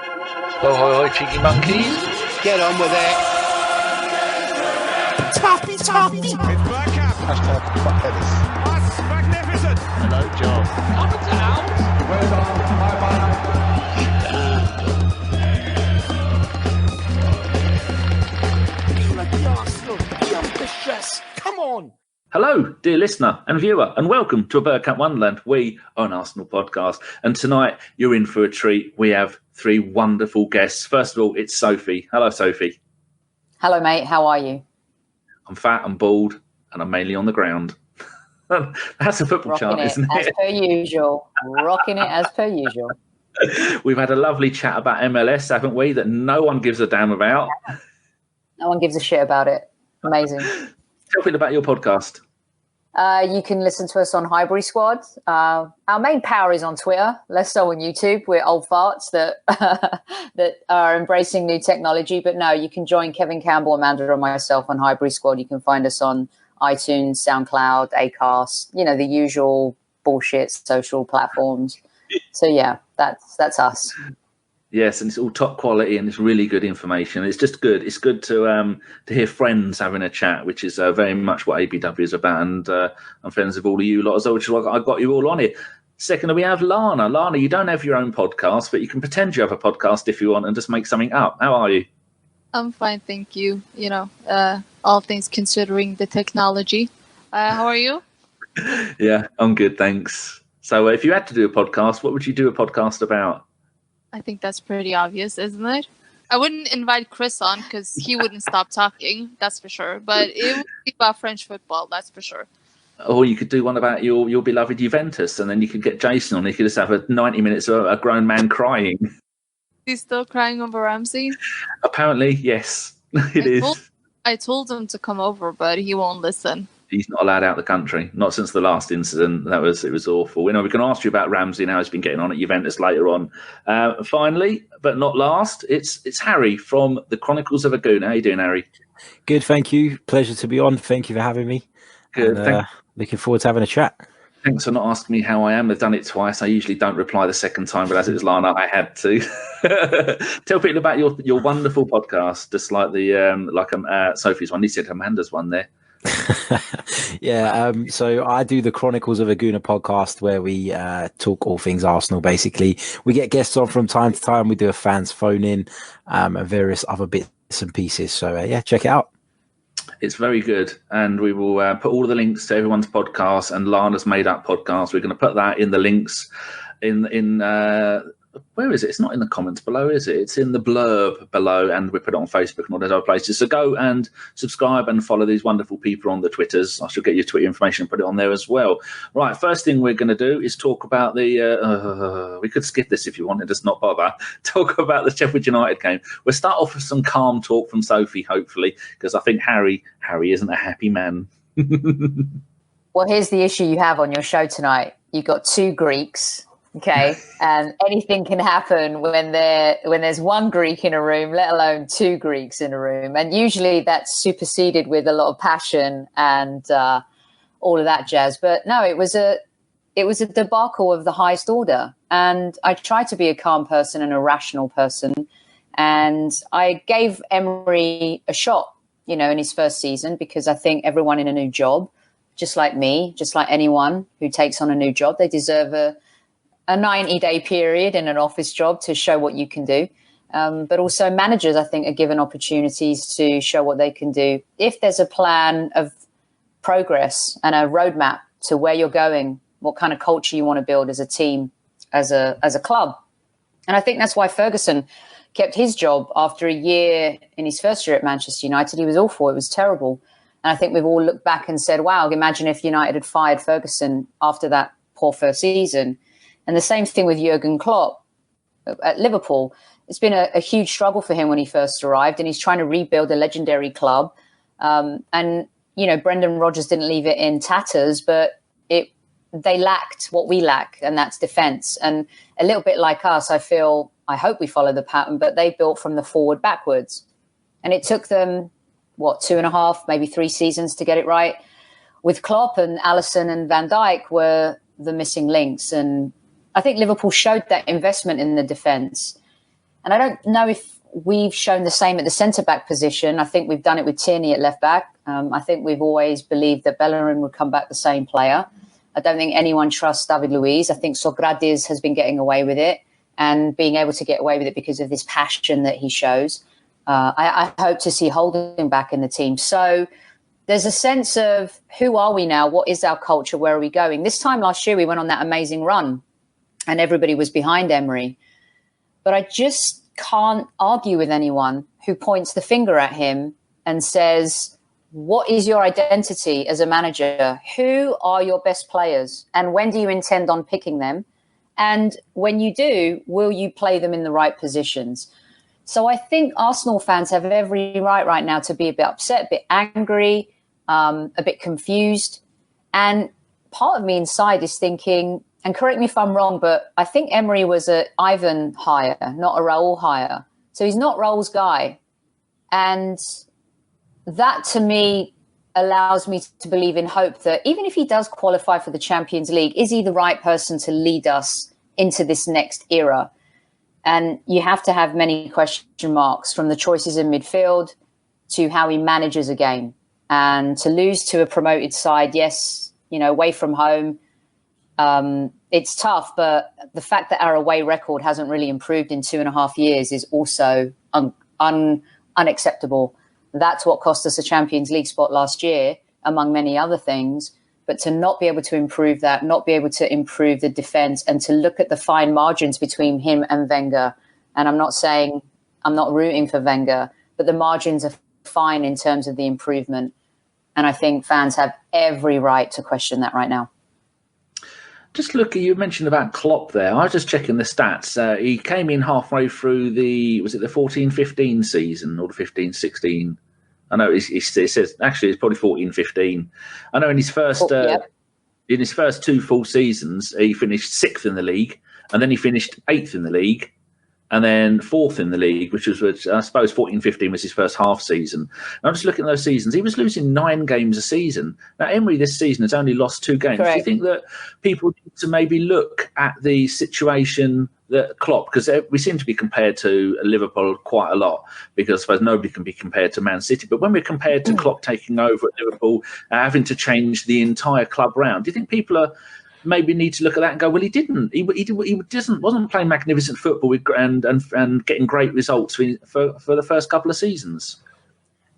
Ahoy, cheeky monkeys. Get on with it. Toppy. It's Bergkamp. Hashtag fuck Dennis. That's magnificent. Hello, John. Up and out. Well done. Bye-bye. Be like the Arsenal. Be ambitious. Come on. Hello, dear listener and viewer, and welcome to a Bergkamp Wonderland. We are an Arsenal podcast, and tonight you're in for a treat. We have three wonderful guests. First of all, it's Sophie. Hello, Sophie. Hello, mate. How are you? I'm fat, I'm bald, and I'm mainly on the ground. That's a football chart, isn't it? As per usual. Rocking it as per usual. We've had a lovely chat about MLS, haven't we, that no one gives a damn about. No one gives a shit about it. Amazing. Tell me about your podcast. You can listen to us on Highbury Squad. Our main power is on Twitter, less so on YouTube. We're old farts that that are embracing new technology. But no, you can join Kevin Campbell, Amanda, and myself on Highbury Squad. You can find us on iTunes, SoundCloud, Acast, the usual bullshit social platforms. So yeah, that's us. Yes, and it's all top quality and it's really good information. It's just good. It's good to hear friends having a chat, which is very much what ABW is about. And I'm friends with all of you lot as well, which is why I got you all on here. Secondly, we have Lana. Lana, you don't have your own podcast, but you can pretend you have a podcast if you want and just make something up. How are you? I'm fine, thank you. All things considering the technology. How are you? Yeah, I'm good, thanks. So if you had to do a podcast, what would you do a podcast about? I think that's pretty obvious, isn't it? I wouldn't invite Chris on because he wouldn't stop talking, that's for sure. But it would be about French football, that's for sure. Or you could do one about your beloved Juventus, and then you could get Jason on. You could just have 90 minutes of a grown man crying. He's still crying over Ramsey? Apparently, yes, I told him to come over, but he won't listen. He's not allowed out the country. Not since the last incident. It was awful. We can ask you about Ramsey and how he's been getting on at Juventus later on. Finally, but not last, it's Harry from the Chronicles of a Gooner. How you doing, Harry? Good, thank you. Pleasure to be on. Thank you for having me. Good. And, looking forward to having a chat. Thanks for not asking me how I am. I've done it twice. I usually don't reply the second time, but as it was Lana, I had to. Tell people about your wonderful podcast, just like the Sophie's one. He said Amanda's one there. Yeah, so I do the Chronicles of a Gooner podcast where we talk all things Arsenal. Basically, we get guests on from time to time. We do a fans phone in and various other bits and pieces. So yeah, check it out. It's very good, and we will put all of the links to everyone's podcast and Lana's made up podcast. We're going to put that in the links in where is it? It's not in the comments below, is it? It's in the blurb below, and we put it on Facebook and all those other places. So go and subscribe and follow these wonderful people on the Twitters. I shall get your Twitter information and put it on there as well. Right, first thing we're going to do is talk about the... we could skip this if you wanted, just not bother. Talk about the Sheffield United game. We'll start off with some calm talk from Sophie, hopefully, because I think Harry isn't a happy man. Well, here's the issue you have on your show tonight. You've got two Greeks... Okay, and anything can happen when there's one Greek in a room, let alone two Greeks in a room. And usually that's superseded with a lot of passion and all of that jazz. But no, it was a debacle of the highest order. And I tried to be a calm person and a rational person. And I gave Emery a shot, in his first season, because I think everyone in a new job, just like me, just like anyone who takes on a new job, they deserve a 90-day period in an office job to show what you can do. But also managers, I think, are given opportunities to show what they can do. If there's a plan of progress and a roadmap to where you're going, what kind of culture you want to build as a team, as a club. And I think that's why Ferguson kept his job after a year in his first year at Manchester United. He was awful. It was terrible. And I think we've all looked back and said, wow, imagine if United had fired Ferguson after that poor first season. And the same thing with Jurgen Klopp at Liverpool. It's been a huge struggle for him when he first arrived, and he's trying to rebuild a legendary club. And, Brendan Rodgers didn't leave it in tatters, but they lacked what we lack, and that's defence. And a little bit like us, I hope we follow the pattern, but they built from the forward backwards. And it took them, 2.5, maybe 3 seasons to get it right. With Klopp, and Alisson and Van Dijk were the missing links. And I think Liverpool showed that investment in the defence. And I don't know if we've shown the same at the centre-back position. I think we've done it with Tierney at left-back. I think we've always believed that Bellerin would come back the same player. I don't think anyone trusts David Luiz. I think Sokratis has been getting away with it and being able to get away with it because of this passion that he shows. I hope to see Holding back in the team. So there's a sense of who are we now? What is our culture? Where are we going? This time last year, we went on that amazing run and everybody was behind Emery. But I just can't argue with anyone who points the finger at him and says, what is your identity as a manager? Who are your best players? And when do you intend on picking them? And when you do, will you play them in the right positions? So I think Arsenal fans have every right now to be a bit upset, a bit angry, a bit confused. And part of me inside is thinking, and correct me if I'm wrong, but I think Emery was an Ivan hire, not a Raul hire. So he's not Raul's guy. And that to me allows me to believe in hope that even if he does qualify for the Champions League, is he the right person to lead us into this next era? And you have to have many question marks, from the choices in midfield to how he manages a game. And to lose to a promoted side, yes, away from home, it's tough. But the fact that our away record hasn't really improved in 2.5 years is also unacceptable. That's what cost us a Champions League spot last year, among many other things. But to not be able to improve that, not be able to improve the defence, and to look at the fine margins between him and Wenger. And I'm not saying I'm not rooting for Wenger, but the margins are fine in terms of the improvement. And I think fans have every right to question that right now. Just look, you mentioned about Klopp there. I was just checking the stats. He came in halfway through the 14-15 season or the 15-16? I know it says actually it's probably 14-15. I know in his first in his first 2 full seasons, he finished 6th in the league, and then he finished 8th in the league, and then 4th in the league, which I suppose 14-15 was his first half season. And I'm just looking at those seasons. He was losing 9 games a season. Now, Emery this season has only lost 2 games. Correct. Do you think that people need to maybe look at the situation that Klopp, because we seem to be compared to Liverpool quite a lot, because I suppose nobody can be compared to Man City. But when we're compared to Klopp taking over at Liverpool, having to change the entire club round, do you think people maybe need to look at that and go, well, he didn't. He wasn't playing magnificent football and getting great results for the first couple of seasons.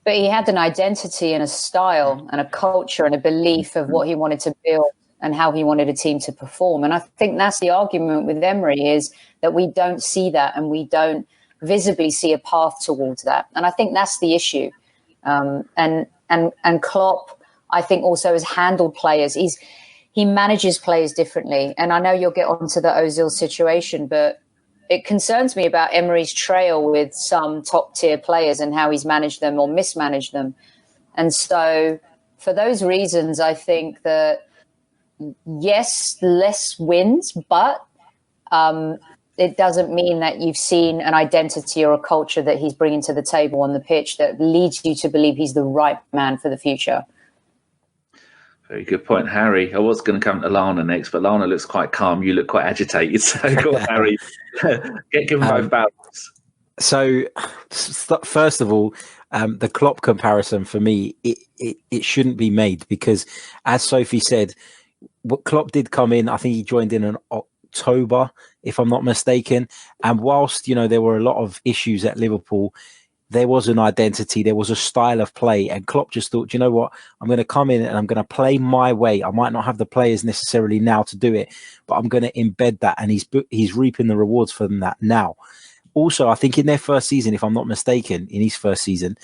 But he had an identity and a style and a culture and a belief of what he wanted to build and how he wanted a team to perform. And I think that's the argument with Emery, is that we don't see that and we don't visibly see a path towards that. And I think that's the issue. And Klopp, I think, also has handled players. He manages players differently. And I know you'll get onto the Ozil situation, but it concerns me about Emery's trail with some top-tier players and how he's managed them or mismanaged them. And so for those reasons, I think that, yes, less wins, but it doesn't mean that you've seen an identity or a culture that he's bringing to the table on the pitch that leads you to believe he's the right man for the future. Very good point, Harry. I was going to come to Lana next, but Lana looks quite calm. You look quite agitated. So go on, Harry. Give them both balance. So, first of all, the Klopp comparison for me, it shouldn't be made, because, as Sophie said, what Klopp did come in, I think he joined in October, if I'm not mistaken. And whilst, there were a lot of issues at Liverpool, there was an identity, there was a style of play, and Klopp just thought, you know what, I'm going to come in and I'm going to play my way. I might not have the players necessarily now to do it, but I'm going to embed that, and he's reaping the rewards from that now. Also, I think in their first season, if I'm not mistaken, in his first season,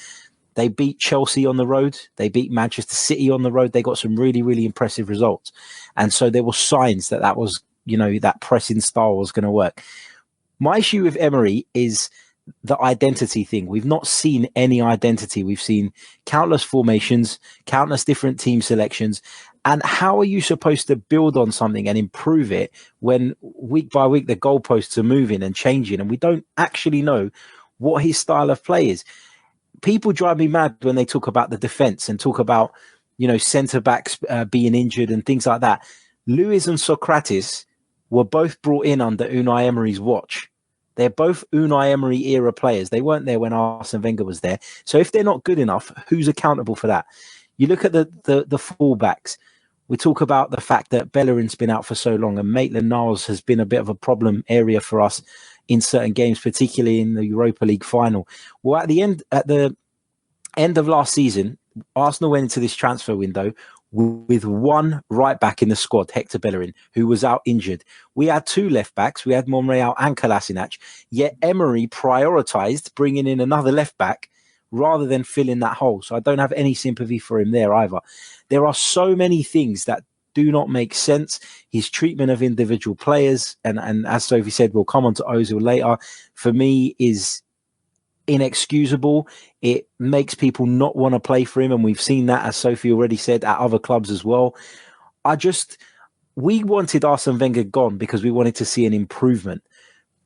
they beat Chelsea on the road, they beat Manchester City on the road, they got some really, really impressive results. And so there were signs that was, that pressing style was going to work. My issue with Emery is the identity thing. We've not seen any identity. We've seen countless formations, countless different team selections. And how are you supposed to build on something and improve it when week by week the goalposts are moving and changing, and we don't actually know what his style of play is? People drive me mad when they talk about the defense and talk about, centre backs being injured and things like that. Luiz and Sokratis were both brought in under Unai Emery's watch. They're both Unai Emery era players. They weren't there when Arsene Wenger was there. So if they're not good enough, who's accountable for that? You look at the fullbacks. We talk about the fact that Bellerin's been out for so long, and Maitland-Niles has been a bit of a problem area for us in certain games, particularly in the Europa League final. Well, at the end of last season, Arsenal went into this transfer window with one right back in the squad, Hector Bellerin, who was out injured. We had two left backs. We had Monreal and Kolasinac. Yet Emery prioritised bringing in another left back rather than filling that hole. So I don't have any sympathy for him there either. There are so many things that do not make sense. His treatment of individual players, and as Sophie said, we'll come on to Ozil later, for me is inexcusable. It makes people not want to play for him, and we've seen that, as Sophie already said, at other clubs as well. We wanted Arsene Wenger gone because we wanted to see an improvement,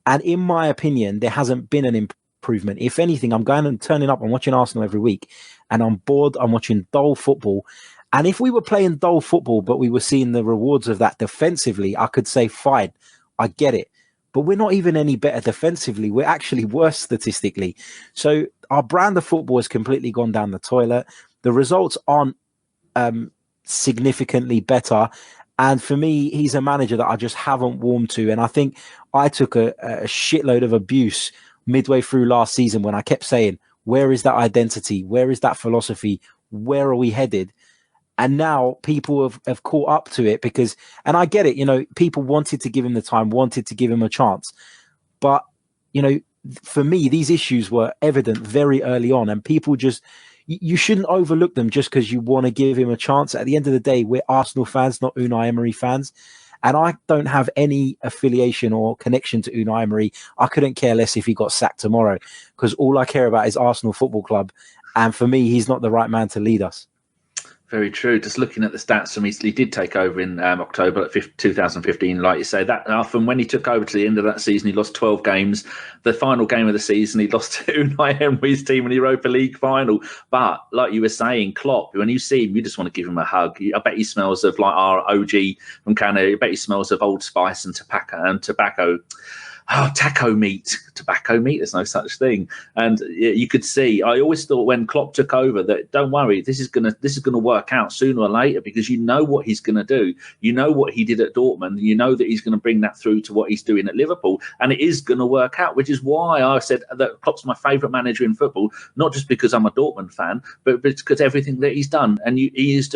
and in my opinion, there hasn't been an improvement. If anything, I'm going and turning up and watching Arsenal every week, and I'm bored. I'm watching dull football, and if we were playing dull football but we were seeing the rewards of that defensively, I could say fine, I get it. But we're not even any better defensively. We're actually worse statistically. So our brand of football has completely gone down the toilet. The results aren't significantly better. And for me, he's a manager that I just haven't warmed to. And I think I took a shitload of abuse midway through last season when I kept saying, where is that identity? Where is that philosophy? Where are we headed? And now people have caught up to it because, and I get it, people wanted to give him the time, wanted to give him a chance. But, for me, these issues were evident very early on, and people you shouldn't overlook them just because you want to give him a chance. At the end of the day, we're Arsenal fans, not Unai Emery fans. And I don't have any affiliation or connection to Unai Emery. I couldn't care less if he got sacked tomorrow because all I care about is Arsenal Football Club. And for me, he's not the right man to lead us. Very true. Just looking at the stats from he did take over in October 2015, like you say. That from when he took over to the end of that season, he lost 12 games. The final game of the season, he lost to Unai Emery's team in the Europa League final. But like you were saying, Klopp, when you see him, you just want to give him a hug. I bet he smells of like our OG from Canada. I bet he smells of Old Spice and tobacco. Oh, tobacco meat. There's no such thing. And you could see, I always thought when Klopp took over that, don't worry, this is gonna work out sooner or later because you know what he's gonna do. You know what he did at Dortmund. You know that he's gonna bring that through to what he's doing at Liverpool, and it is gonna work out. Which is why I said that Klopp's my favourite manager in football, not just because I'm a Dortmund fan, but because everything that he's done, and he's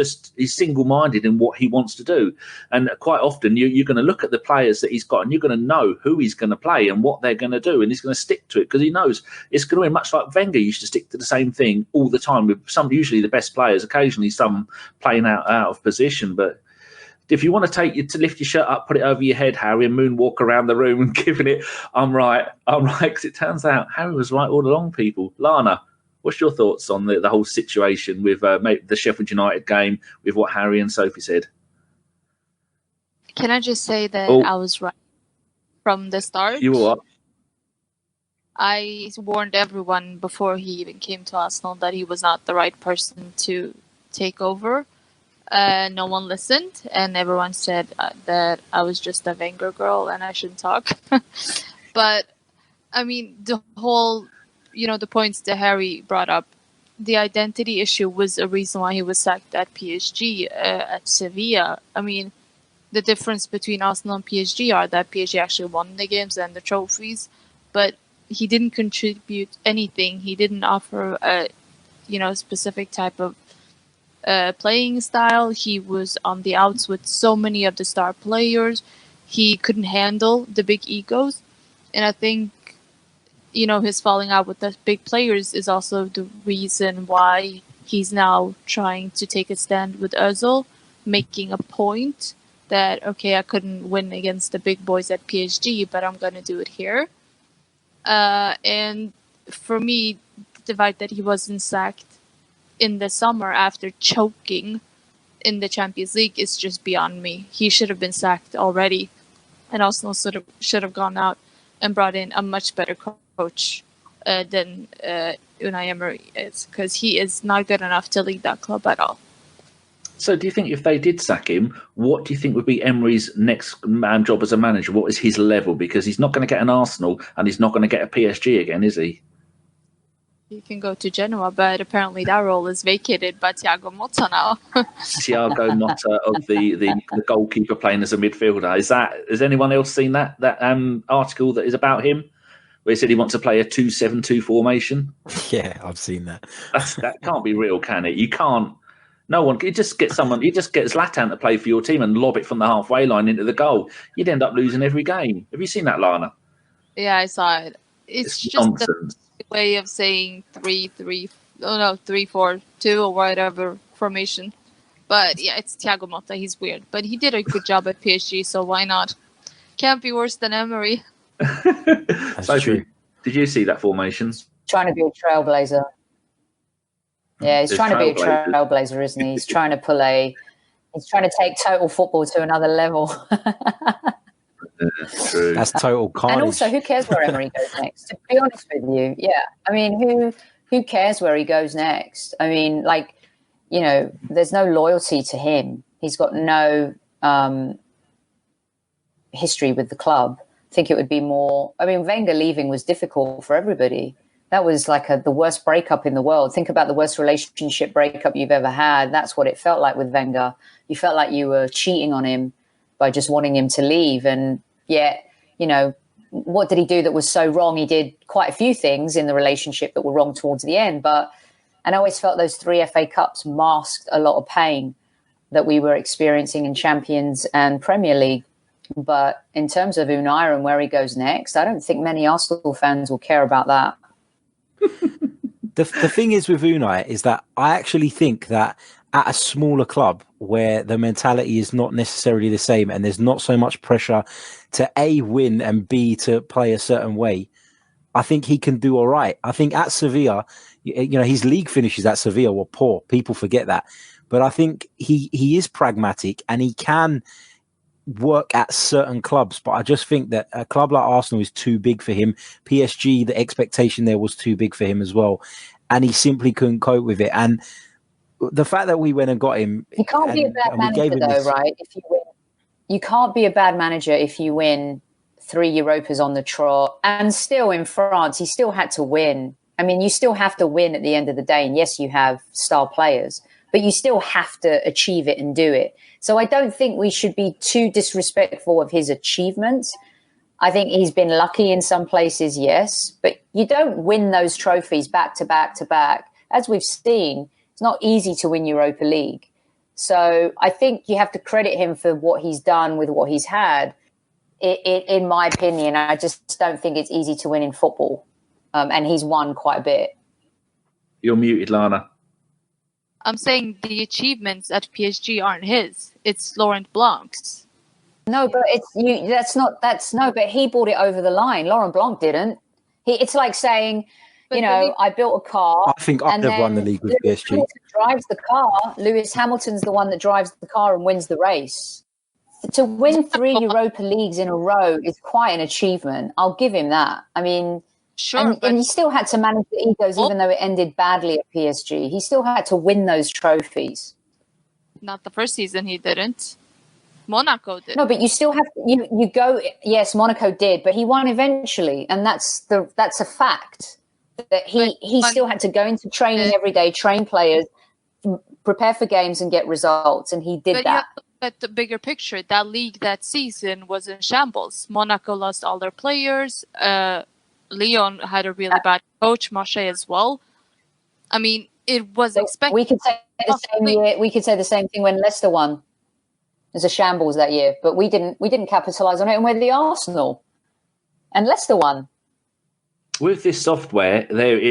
single-minded in what he wants to do. And quite often you're going to look at the players that he's got, and you're going to know who he's going to play and what they're going to do, and he's going to stick to it because he knows it's going to be much like Wenger used to stick to the same thing all the time with usually the best players, occasionally some playing out of position. But if you want to lift your shirt up, put it over your head, Harry, and moonwalk around the room and giving it, I'm right, because it turns out Harry was right all along, people. Lana, what's your thoughts on the whole situation with the Sheffield United game, with what Harry and Sophie said? Can I just say that I was right from the start? You were what? I warned everyone before he even came to Arsenal that he was not the right person to take over. No one listened, and everyone said that I was just a Wenger girl and I shouldn't talk. But, I mean, the whole, the points that Harry brought up, the identity issue was a reason why he was sacked at PSG, at Sevilla. I mean, the difference between Arsenal and PSG are that PSG actually won the games and the trophies, but he didn't contribute anything. He didn't offer a, specific type of playing style. He was on the outs with so many of the star players. He couldn't handle the big egos. And I think, his falling out with the big players is also the reason why he's now trying to take a stand with Ozil, making a point that, okay, I couldn't win against the big boys at PSG, but I'm going to do it here. And for me, the fact that he wasn't sacked in the summer after choking in the Champions League is just beyond me. He should have been sacked already, and Arsenal should have gone out and brought in a much better coach than Unai Emery is, because he is not good enough to lead that club at all. So do you think if they did sack him, what do you think would be Emery's next job as a manager? What is his level? Because he's not going to get an Arsenal and he's not going to get a PSG again, is he? He can go to Genoa, but apparently that role is vacated by Thiago Motta now. Thiago Motta of the goalkeeper playing as a midfielder. Has anyone else seen that article that is about him? Where he said he wants to play a 2-7-2 formation. Yeah, I've seen that. That can't be real, can it? You can't. No one. You just get Zlatan to play for your team and lob it from the halfway line into the goal. You'd end up losing every game. Have you seen that, Lana? Yeah, I saw it. It's just nonsense. A way of saying 3-4-2 or whatever formation. But yeah, it's Thiago Motta. He's weird, but he did a good job at PSG, so why not? Can't be worse than Emery. That's Sophie, true. did you see that formation? Trying to be a trailblazer. Yeah, he's trying to be a trailblazer, isn't he? He's trying to take total football to another level. True. That's total carnage. And also, who cares where Emery goes next? To be honest with you, yeah. I mean, who cares where he goes next? I mean, there's no loyalty to him. He's got no history with the club. I think it would be more. I mean, Wenger leaving was difficult for everybody. That was like the worst breakup in the world. Think about the worst relationship breakup you've ever had. That's what it felt like with Wenger. You felt like you were cheating on him by just wanting him to leave. And yet, what did he do that was so wrong? He did quite a few things in the relationship that were wrong towards the end. And I always felt those 3 FA Cups masked a lot of pain that we were experiencing in Champions and Premier League. But in terms of Unai and where he goes next, I don't think many Arsenal fans will care about that. The thing is with Unai is that I actually think that at a smaller club where the mentality is not necessarily the same and there's not so much pressure to A, win, and B, to play a certain way, I think he can do all right. I think at Sevilla, his league finishes at Sevilla were poor. People forget that. But I think he is pragmatic and he can work at certain clubs, but I just think that a club like Arsenal is too big for him. PSG, the expectation there was too big for him as well, and he simply couldn't cope with it. And the fact that we went and got him, you can't be a bad manager though, right? If you win, you can't be a bad manager if you win 3 Europas on the trot, and still in France, he still had to win. I mean, you still have to win at the end of the day, and yes, you have star players, but you still have to achieve it and do it. So I don't think we should be too disrespectful of his achievements. I think he's been lucky in some places, yes, but you don't win those trophies back to back to back. As we've seen, it's not easy to win Europa League. So I think you have to credit him for what he's done with what he's had. In my opinion, I just don't think it's easy to win in football. And he's won quite a bit. You're muted, Lana. I'm saying the achievements at PSG aren't his. It's Laurent Blanc's. No, but but he brought it over the line. Laurent Blanc didn't. It's like saying, I built a car. I think I'd have won the league with Lewis PSG. Hamilton drives the car. Lewis Hamilton's the one that drives the car and wins the race. To win 3 Europa Leagues in a row is quite an achievement. I'll give him that. I mean, sure, and he still had to manage the egos, even though it ended badly at PSG. He still had to win those trophies. Not the first season he didn't. Monaco did. No, but you still have you go. Yes, Monaco did, but he won eventually, and that's a fact. That he still had to go into training every day, train players, prepare for games, and get results, and he did that. You have to look at the bigger picture. That league that season was in shambles. Monaco lost all their players. Lyon had a really bad coach, Marseille as well. I mean, it was expected. We could say the same year. We could say the same thing when Leicester won. It was a shambles that year, but we didn't capitalise on it, and we're the Arsenal. And Leicester won. With this software,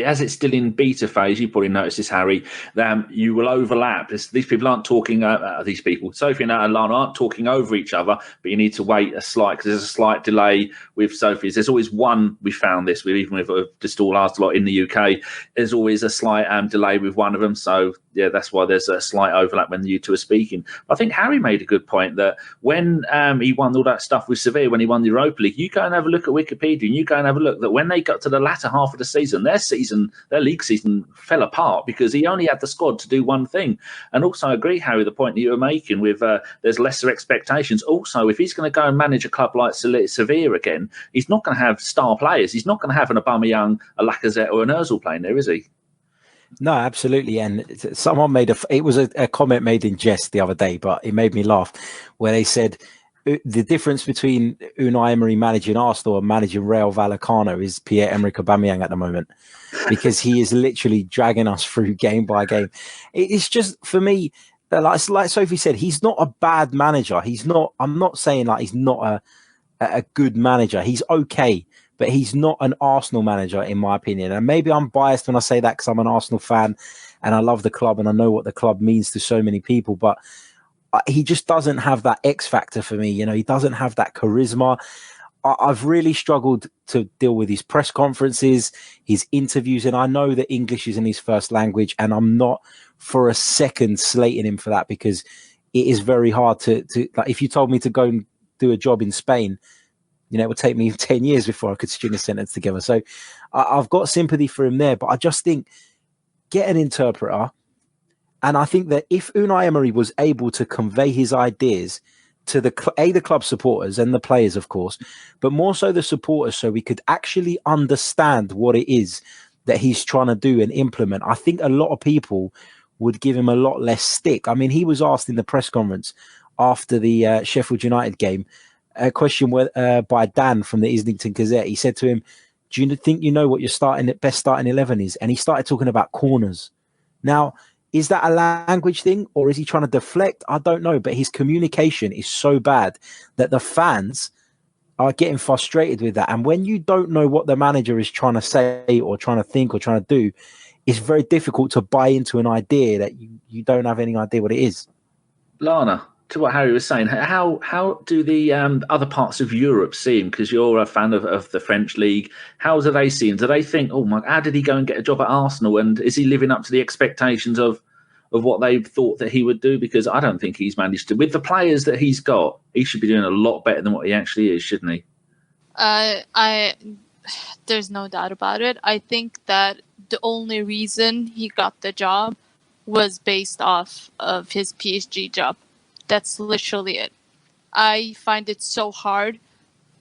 as it's still in beta phase, you probably noticed this, Harry, that you will overlap. These people aren't talking, Sophie and Lana aren't talking over each other, but you need to wait a slight, because there's a slight delay with Sophie's. There's always one, we found this, even with just all Arsenal in the UK, there's always a slight delay with one of them. So yeah, that's why there's a slight overlap when you two are speaking. I think Harry made a good point that when he won all that stuff with Sevilla, when he won the Europa League, you go and have a look at Wikipedia and you go and have a look that when they got to the latter half of the season, their league season fell apart because he only had the squad to do one thing. And also I agree, Harry, the point that you were making with there's lesser expectations. Also, if he's going to go and manage a club like Sevilla again, he's not going to have star players. He's not going to have an Aubameyang, a Lacazette or an Ozil playing there, is he? No, absolutely. And someone it was a comment made in jest the other day, but it made me laugh, where they said the difference between Unai Emery managing Arsenal and managing Real Vallecano is Pierre-Emerick Aubameyang at the moment, because he is literally dragging us through game by game. It's just, for me, like Sophie said, he's not a bad manager. I'm not saying like he's not a good manager. He's okay, but he's not an Arsenal manager, in my opinion. And maybe I'm biased when I say that because I'm an Arsenal fan and I love the club and I know what the club means to so many people, but he just doesn't have that X factor for me. You know, he doesn't have that charisma. I've really struggled to deal with his press conferences, his interviews, and I know that English isn't his first language, and I'm not for a second slating him for that, because it is very hard to like, if you told me to go and do a job in Spain, you know, it would take me 10 years before I could string a sentence together. So I've got sympathy for him there, but I just think get an interpreter. And I think that if Unai Emery was able to convey his ideas to the club supporters and the players, of course, but more so the supporters, so we could actually understand what it is that he's trying to do and implement, I think a lot of people would give him a lot less stick. I mean, he was asked in the press conference after the Sheffield United game, a question by Dan from the Islington Gazette. He said to him, do you think you know what your best starting 11 is? And he started talking about corners. Now, is that a language thing, or is he trying to deflect? I don't know, but his communication is so bad that the fans are getting frustrated with that. And when you don't know what the manager is trying to say or trying to think or trying to do, it's very difficult to buy into an idea that you don't have any idea what it is. Lana, to what Harry was saying, how do the other parts of Europe see him? Because you're a fan of the French league. How do they see him? Do they think, oh my, how did he go and get a job at Arsenal? And is he living up to the expectations of what they thought that he would do? Because I don't think he's managed to. With the players that he's got, he should be doing a lot better than what he actually is, shouldn't he? There's no doubt about it. I think that the only reason he got the job was based off of his PSG job. That's literally it. I find it so hard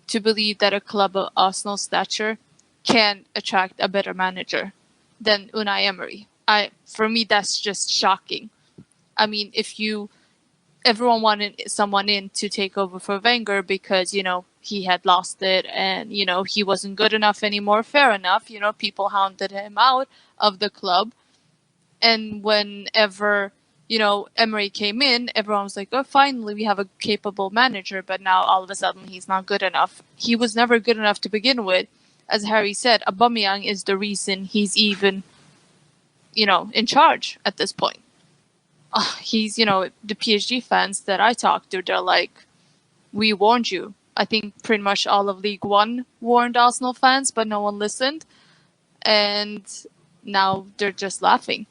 to believe that a club of Arsenal's stature can attract a better manager than Unai Emery. For me, that's just shocking. I mean, everyone wanted someone in to take over for Wenger because, you know, he had lost it and, you know, he wasn't good enough anymore. Fair enough. You know, people hounded him out of the club. And whenever, you know, Emery came in, everyone was like, oh, finally, we have a capable manager. But now all of a sudden he's not good enough. He was never good enough to begin with. As Harry said, Aubameyang is the reason he's even, you know, in charge at this point. He's, you know, the PSG fans that I talked to, they're like, we warned you. I think pretty much all of League One warned Arsenal fans, but no one listened. And now they're just laughing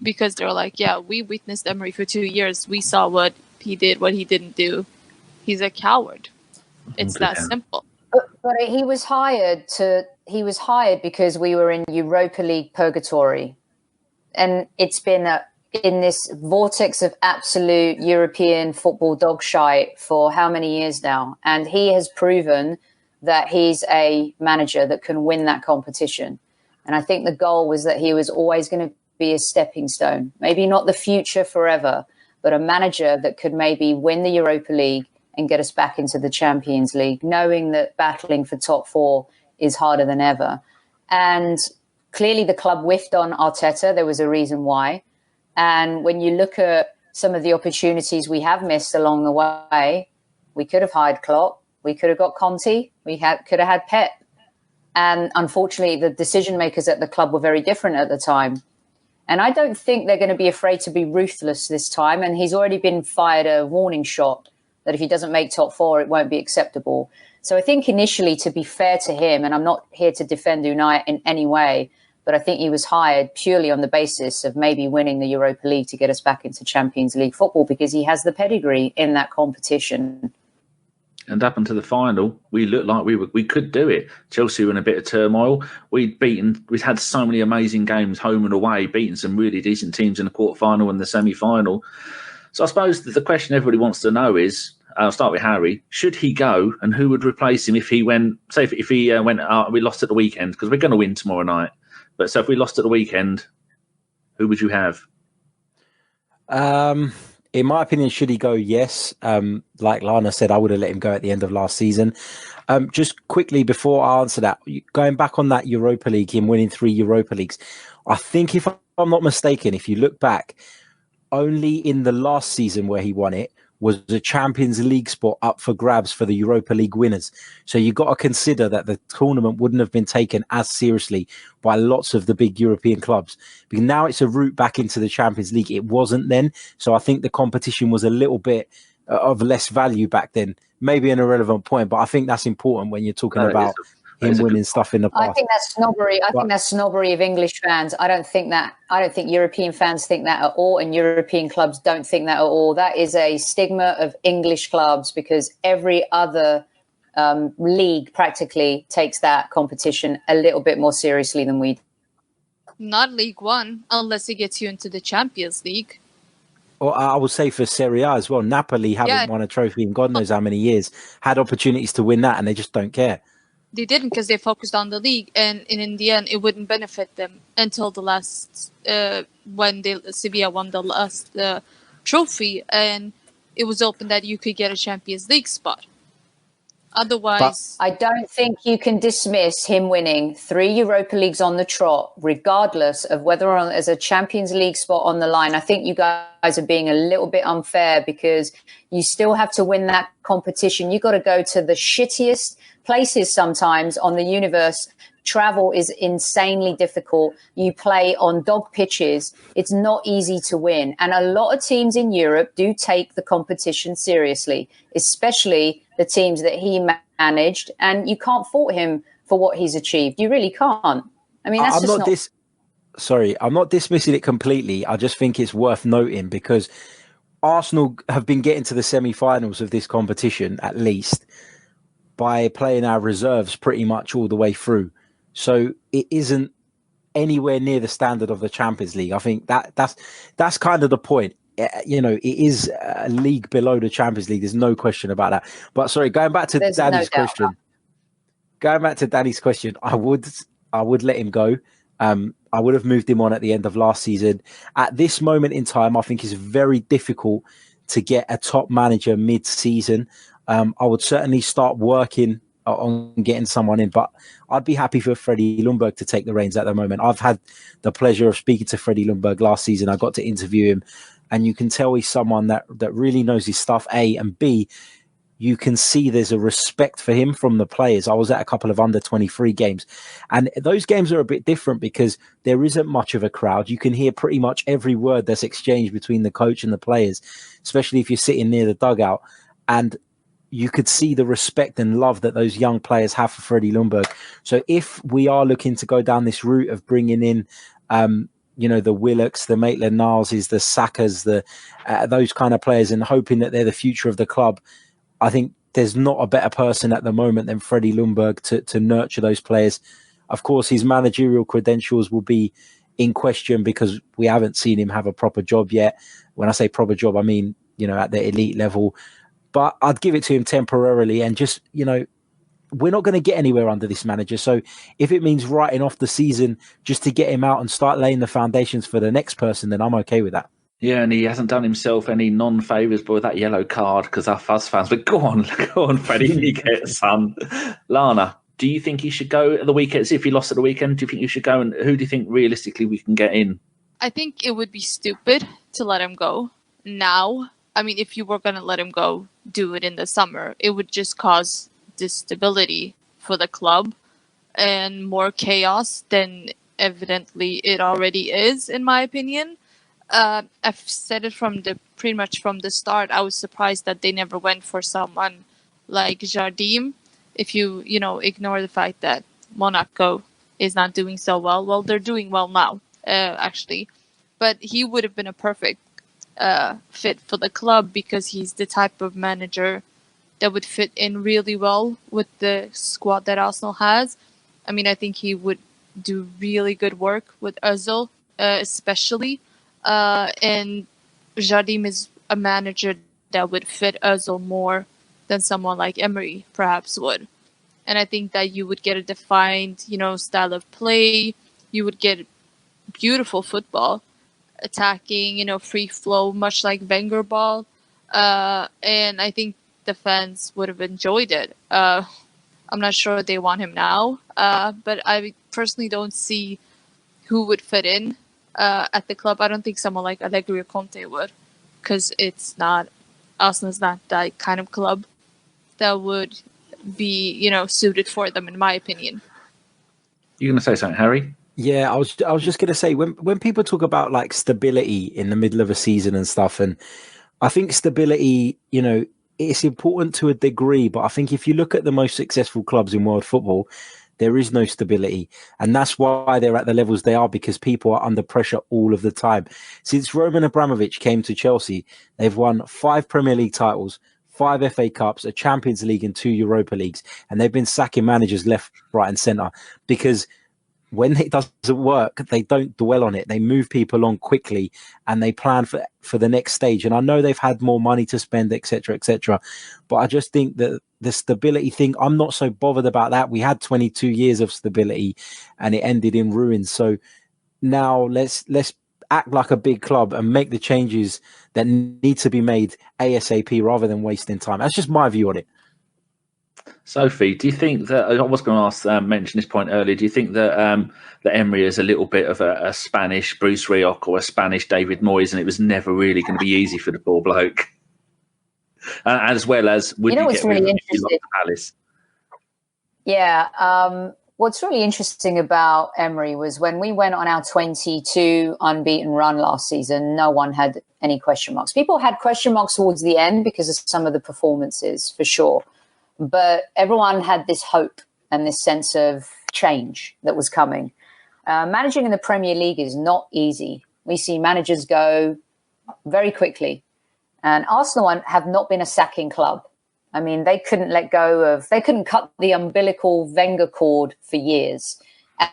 because they're like, yeah, we witnessed Emery for 2 years. We saw what he did, what he didn't do. He's a coward. It's that simple. But he was hired because we were in Europa League purgatory. And it's been in this vortex of absolute European football dog shite for how many years now? And he has proven that he's a manager that can win that competition. And I think the goal was that he was always going to be a stepping stone, maybe not the future forever, but a manager that could maybe win the Europa League and get us back into the Champions League, knowing that battling for top four is harder than ever. And clearly the club whiffed on Arteta. There was a reason why. And when you look at some of the opportunities we have missed along the way, we could have hired Klopp. We could have got Conte. Could have had Pep. And unfortunately, the decision makers at the club were very different at the time. And I don't think they're going to be afraid to be ruthless this time. And he's already been fired a warning shot that if he doesn't make top four, it won't be acceptable. So I think initially, to be fair to him, and I'm not here to defend Unai in any way, but I think he was hired purely on the basis of maybe winning the Europa League to get us back into Champions League football, because he has the pedigree in that competition. And up until the final, we looked like we could do it. Chelsea were in a bit of turmoil. We'd had so many amazing games home and away, beaten some really decent teams in the quarter-final and the semi-final. So I suppose the question everybody wants to know is, I'll start with Harry, should he go, and who would replace him if he went, say if he went, we lost at the weekend, because we're going to win tomorrow night. But so if we lost at the weekend, who would you have? In my opinion, should he go? Yes. Like Lana said, I would have let him go at the end of last season. Just quickly before I answer that, going back on that Europa League, him winning 3 Europa Leagues, I think if I'm not mistaken, if you look back, only in the last season where he won it was a Champions League spot up for grabs for the Europa League winners. So you've got to consider that the tournament wouldn't have been taken as seriously by lots of the big European clubs. Because now it's a route back into the Champions League. It wasn't then. So I think the competition was a little bit of less value back then. Maybe an irrelevant point, but I think that's important when you're talking about him winning stuff in the past. I think that's snobbery. I think that's snobbery of English fans. I don't think European fans think that at all, and European clubs don't think that at all. That is a stigma of English clubs, because every other league practically takes that competition a little bit more seriously than we do. Not League One, unless it gets you into the Champions League. Or I would say for Serie A as well. Napoli haven't won a trophy in God knows how many years. Had opportunities to win that, and they just don't care. They didn't, because they focused on the league, and in the end, it wouldn't benefit them until the last when Sevilla won the last trophy, and it was open that you could get a Champions League spot. Otherwise, I don't think you can dismiss him winning 3 Europa Leagues on the trot, regardless of whether or not there's a Champions League spot on the line. I think you guys are being a little bit unfair, because you still have to win that competition. You've got to go to the shittiest places sometimes on the universe. Travel is insanely difficult. You play on dog pitches. It's not easy to win. And a lot of teams in Europe do take the competition seriously, especially the teams that he managed. And you can't fault him for what he's achieved. You really can't. I mean, that's I'm not dismissing it completely. I just think it's worth noting, because Arsenal have been getting to the semi-finals of this competition, at least, by playing our reserves pretty much all the way through. So it isn't anywhere near the standard of the Champions League. I think that's kind of the point. You know, it is a league below the Champions League. There's no question about that. But sorry, going back to Danny's question. Going back to Danny's question, I would let him go. I would have moved him on at the end of last season. At this moment in time, I think it's very difficult to get a top manager mid-season. I would certainly start working on getting someone in, but I'd be happy for Freddie Ljungberg to take the reins at the moment. I've had the pleasure of speaking to Freddie Ljungberg last season. I got to interview him, and you can tell he's someone that really knows his stuff, A, and B, you can see there's a respect for him from the players. I was at a couple of under-23 games, and those games are a bit different because there isn't much of a crowd. You can hear pretty much every word that's exchanged between the coach and the players, especially if you're sitting near the dugout, and you could see the respect and love that those young players have for Freddie Ljungberg. So if we are looking to go down this route of bringing in, the Willocks, the Maitland-Niles, the Xhakas, those kind of players, and hoping that they're the future of the club, I think there's not a better person at the moment than Freddie Ljungberg to nurture those players. Of course, his managerial credentials will be in question because we haven't seen him have a proper job yet. When I say proper job, I mean, at the elite level. But I'd give it to him temporarily and just, we're not going to get anywhere under this manager. So if it means writing off the season just to get him out and start laying the foundations for the next person, then I'm okay with that. Yeah, and he hasn't done himself any non-favours with that yellow card because our Fuzz fans. But go on, Freddie, you get some. Lana, do you think he should go at the weekend? If he lost at the weekend, do you think you should go? And who do you think realistically we can get in? I think it would be stupid to let him go now. I mean, if you were going to let him go, do it in the summer. It would just cause instability for the club and more chaos than evidently it already is, in my opinion. I've said it pretty much from the start. I was surprised that they never went for someone like Jardim. If you ignore the fact that Monaco is not doing so well. Well, they're doing well now, actually. But he would have been a perfect fit for the club because he's the type of manager that would fit in really well with the squad that Arsenal has. I mean, I think he would do really good work with Ozil, especially. And Jardim is a manager that would fit Ozil more than someone like Emery perhaps would. And I think that you would get a defined, style of play. You would get beautiful football, attacking, free flow, much like Wenger ball. And I think the fans would have enjoyed it. I'm not sure they want him now, but I personally don't see who would fit in at the club. I don't think someone like Allegri or Conte would, because Arsenal's not that kind of club that would be, suited for them, in my opinion. You're going to say something, Harry? Yeah, I was just going to say, when people talk about like stability in the middle of a season and stuff, and I think stability, it's important to a degree, but I think if you look at the most successful clubs in world football, there is no stability. And that's why they're at the levels they are, because people are under pressure all of the time. Since Roman Abramovich came to Chelsea, they've won 5 Premier League titles, 5 FA Cups, a Champions League and 2 Europa Leagues. And they've been sacking managers left, right and centre because when it doesn't work, they don't dwell on it. They move people on quickly and they plan for the next stage. And I know they've had more money to spend, etc., etc. But I just think that the stability thing, I'm not so bothered about that. We had 22 years of stability and it ended in ruins. So now let's act like a big club and make the changes that need to be made ASAP rather than wasting time. That's just my view on it. Sophie, do you think that, I was going to mention this point earlier, do you think that that Emery is a little bit of a Spanish Bruce Rioch or a Spanish David Moyes, and it was never really going to be easy for the poor bloke? As well as, would you what's get really rid of him if you interesting? lost Palace? Yeah. What's really interesting about Emery was when we went on our 22 unbeaten run last season, no one had any question marks. People had question marks towards the end because of some of the performances, for sure. But everyone had this hope and this sense of change that was coming. Managing in the Premier League is not easy. We see managers go very quickly. And Arsenal have not been a sacking club. I mean, they couldn't they couldn't cut the umbilical Wenger cord for years.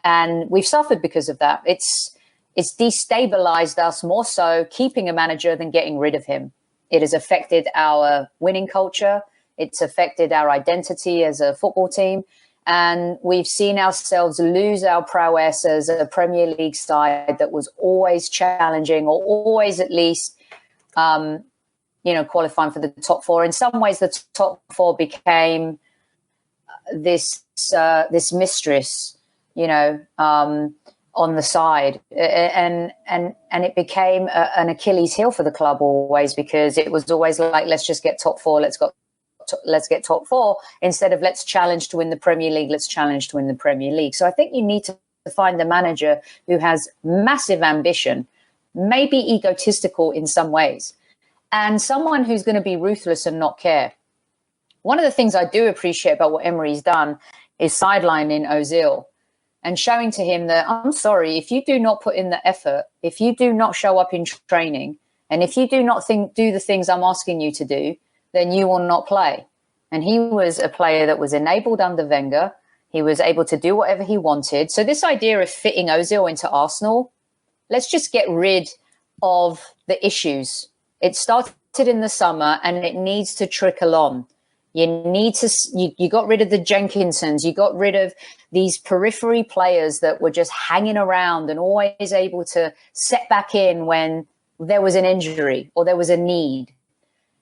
And we've suffered because of that. It's destabilized us more so keeping a manager than getting rid of him. It has affected our winning culture. It's affected our identity as a football team. And we've seen ourselves lose our prowess as a Premier League side that was always challenging or always at least, qualifying for the top 4. In some ways, the top 4 became this mistress, on the side. And it became an Achilles heel for the club always, because it was always like, let's just get top 4, let's get top 4, instead of let's challenge to win the Premier League, let's challenge to win the Premier League. So I think you need to find a manager who has massive ambition, maybe egotistical in some ways, and someone who's going to be ruthless and not care. One of the things I do appreciate about what Emery's done is sidelining Ozil and showing to him that, I'm sorry, if you do not put in the effort, if you do not show up in training, and if you do not do the things I'm asking you to do, then you will not play. And he was a player that was enabled under Wenger. He was able to do whatever he wanted. So this idea of fitting Ozil into Arsenal, let's just get rid of the issues. It started in the summer and it needs to trickle on. You got rid of the Jenkinsons. You got rid of these periphery players that were just hanging around and always able to set back in when there was an injury or there was a need.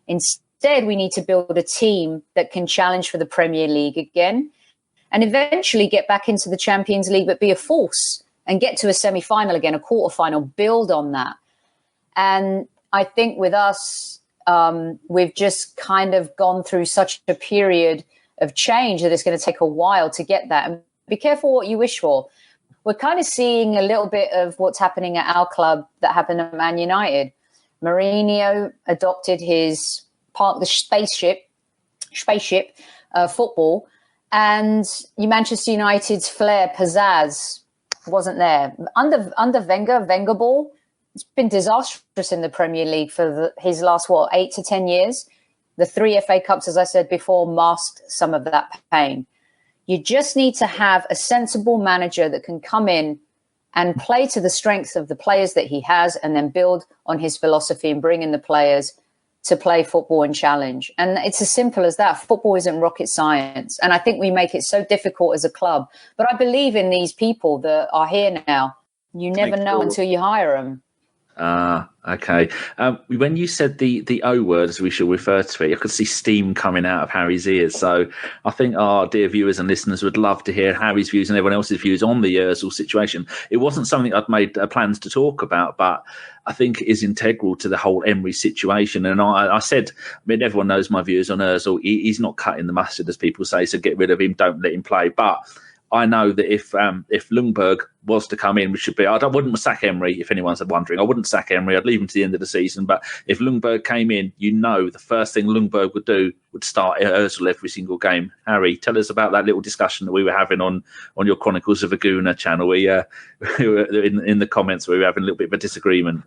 Instead, we need to build a team that can challenge for the Premier League again and eventually get back into the Champions League, but be a force and get to a semi-final again, a quarter-final, build on that. And I think with us, we've just kind of gone through such a period of change that it's going to take a while to get that. And be careful what you wish for. We're kind of seeing a little bit of what's happening at our club that happened at Man United. Mourinho adopted his part of the spaceship football, And Manchester United's flair, pizzazz, wasn't there. Under Wenger ball, it's been disastrous in the Premier League for his last, 8 to 10 years. The 3 FA Cups, as I said before, masked some of that pain. You just need to have a sensible manager that can come in and play to the strengths of the players that he has, and then build on his philosophy and bring in the players to play football and challenge. And it's as simple as that. Football isn't rocket science. And I think we make it so difficult as a club. But I believe in these people that are here now. You never know until you hire them. Okay. When you said the O word, as we shall refer to it, I could see steam coming out of Harry's ears. So I think our dear viewers and listeners would love to hear Harry's views and everyone else's views on the Özil situation. It wasn't something I'd made plans to talk about, but I think it is integral to the whole Emery situation. And I said, everyone knows my views on Özil. He's not cutting the mustard, as people say, so get rid of him, don't let him play. But I know that if Ljungberg was to come in, which should be, I wouldn't sack Emery, if anyone's wondering. I wouldn't sack Emery. I'd leave him to the end of the season. But if Ljungberg came in, the first thing Ljungberg would do would start Özil every single game. Harry, tell us about that little discussion that we were having on your Chronicles of a Gooner channel. We were in the comments, we were having a little bit of a disagreement.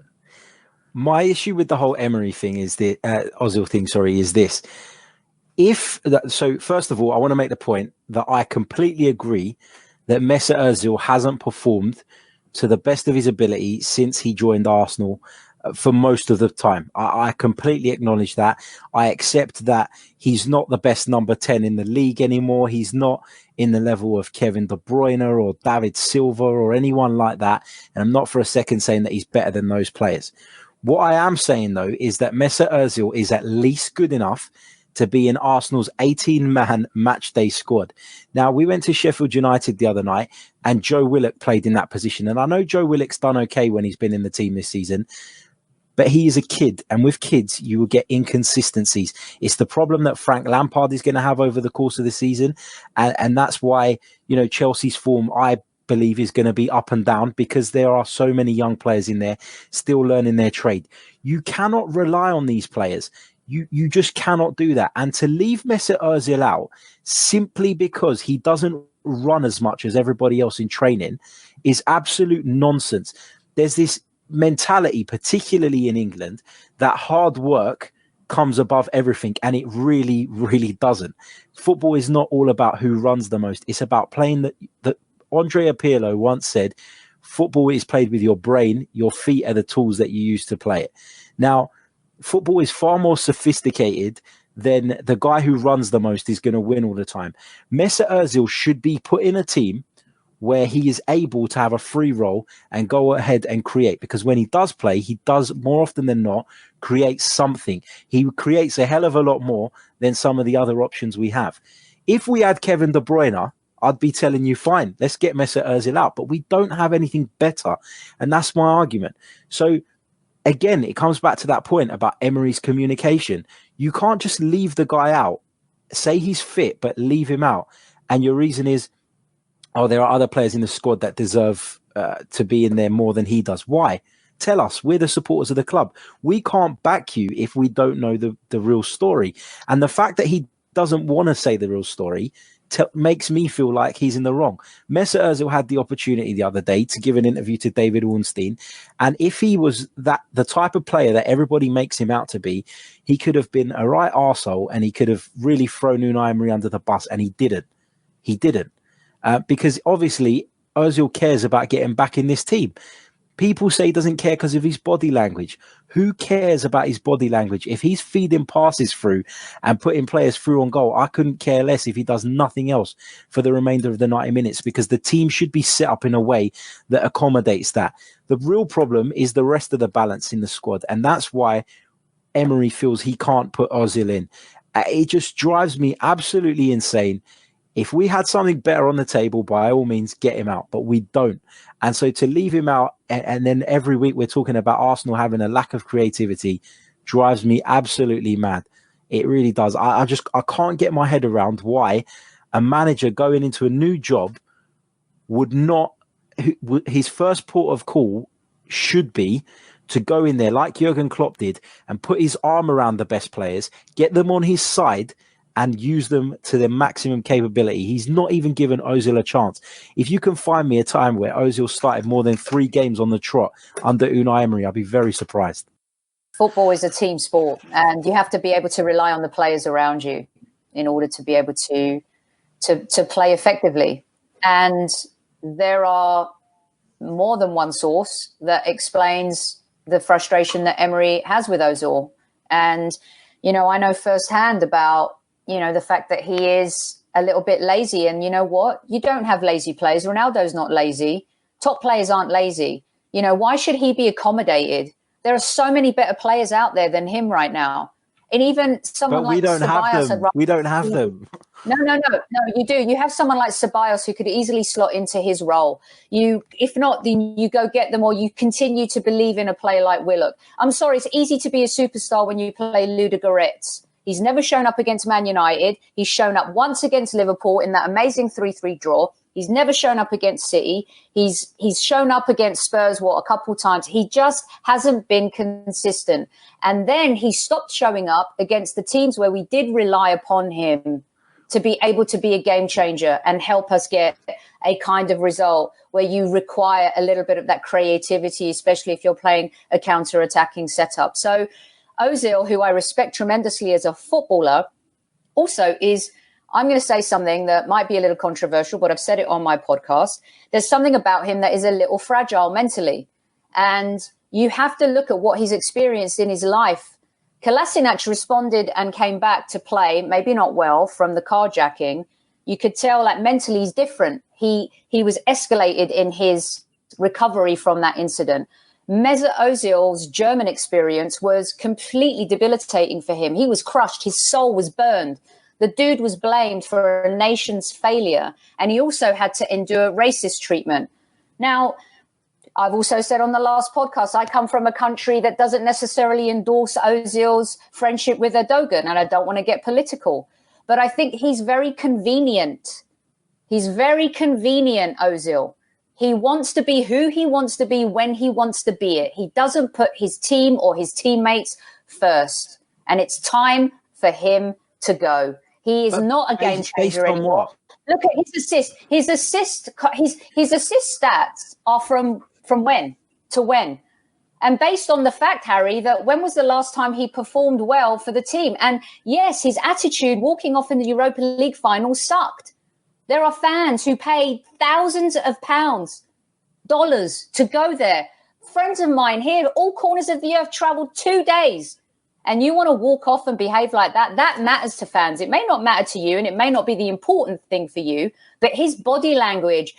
My issue with the whole Emery thing is the Ozil thing. Is this. So first of all, I want to make the point that I completely agree that Mesut Özil hasn't performed to the best of his ability since he joined Arsenal for most of the time. I completely acknowledge that. I accept that he's not the best number 10 in the league anymore. He's not in the level of Kevin De Bruyne or David Silva or anyone like that. And I'm not for a second saying that he's better than those players. What I am saying, though, is that Mesut Özil is at least good enough to be in Arsenal's 18-man matchday squad. Now, we went to Sheffield United the other night, and Joe Willock played in that position. And I know Joe Willock's done okay when he's been in the team this season, but he is a kid. And with kids, you will get inconsistencies. It's the problem that Frank Lampard is going to have over the course of the season. And that's why, Chelsea's form, I believe, is going to be up and down, because there are so many young players in there still learning their trade. You cannot rely on these players. You just cannot do that. And to leave Mesut Özil out simply because he doesn't run as much as everybody else in training is absolute nonsense. There's this mentality, particularly in England, that hard work comes above everything, and it really, really doesn't. Football is not all about who runs the most. It's about playing that Andrea Pirlo once said, football is played with your brain. Your feet are the tools that you use to play it. Now, football is far more sophisticated than the guy who runs the most is going to win all the time. Mesut Özil should be put in a team where he is able to have a free role and go ahead and create, because when he does play, he does more often than not create something. He creates a hell of a lot more than some of the other options we have. If we had Kevin De Bruyne, I'd be telling you, fine, let's get Mesut Özil out, but we don't have anything better. And that's my argument. So again, it comes back to that point about Emery's communication. You can't just leave the guy out, say he's fit, but leave him out. And your reason is, there are other players in the squad that deserve to be in there more than he does. Why? Tell us. We're the supporters of the club. We can't back you if we don't know the real story. And the fact that he doesn't want to say the real story makes me feel like he's in the wrong. Mesut Özil had the opportunity the other day to give an interview to David Ornstein, and if he was the type of player that everybody makes him out to be, he could have been a right arsehole, and he could have really thrown Unai Emery under the bus, and he didn't. Because obviously Ozil cares about getting back in this team. People say he doesn't care because of his body language. Who cares about his body language? If he's feeding passes through and putting players through on goal, I couldn't care less if he does nothing else for the remainder of the 90 minutes, because the team should be set up in a way that accommodates that. The real problem is the rest of the balance in the squad, and that's why Emery feels he can't put Ozil in. It just drives me absolutely insane. If we had something better on the table, by all means, get him out. But we don't. And so to leave him out, and then every week we're talking about Arsenal having a lack of creativity, drives me absolutely mad. It really does. I can't get my head around why a manager going into a new job would not, his first port of call should be to go in there like Jurgen Klopp did and put his arm around the best players, get them on his side, and use them to their maximum capability. He's not even given Ozil a chance. If you can find me a time where Ozil started more than 3 games on the trot under Unai Emery, I'd be very surprised. Football is a team sport, and you have to be able to rely on the players around you in order to be able to play effectively. And there are more than one source that explains the frustration that Emery has with Ozil. And, I know firsthand about, the fact that he is a little bit lazy. And you know what? You don't have lazy players. Ronaldo's not lazy. Top players aren't lazy. Why should he be accommodated? There are so many better players out there than him right now. And even someone like Ceballos. We don't have them. No, you do. You have someone like Ceballos who could easily slot into his role. If not, then you go get them, or you continue to believe in a player like Willock. I'm sorry, it's easy to be a superstar when you play Ludogorets. He's never shown up against Man United. He's shown up once against Liverpool in that amazing 3-3 draw. He's never shown up against City. He's shown up against Spurs, a couple times. He just hasn't been consistent. And then he stopped showing up against the teams where we did rely upon him to be able to be a game changer and help us get a kind of result where you require a little bit of that creativity, especially if you're playing a counter-attacking setup. So Ozil, who I respect tremendously as a footballer, also is, I'm going to say something that might be a little controversial, but I've said it on my podcast. There's something about him that is a little fragile mentally. And you have to look at what he's experienced in his life. Kolasinac responded and came back to play, maybe not well, from the carjacking. You could tell that mentally he's different. He was escalated in his recovery from that incident. Mesut Ozil's German experience was completely debilitating for him. He was crushed. His soul was burned. The dude was blamed for a nation's failure, and he also had to endure racist treatment. Now, I've also said on the last podcast, I come from a country that doesn't necessarily endorse Ozil's friendship with Erdogan, and I don't want to get political. But I think he's very convenient. He's very convenient, Ozil. He wants to be who he wants to be when he wants to be it. He doesn't put his team or his teammates first. And it's time for him to go. He is not a game changer anymore. Look at his assist. His assist stats are from when to when. And based on the fact, Harry, that when was the last time he performed well for the team? And yes, his attitude walking off in the Europa League final sucked. There are fans who paid thousands of dollars to go there. Friends of mine here, all corners of the earth, traveled 2 days. And you want to walk off and behave like that? That matters to fans. It may not matter to you, and it may not be the important thing for you, but his body language,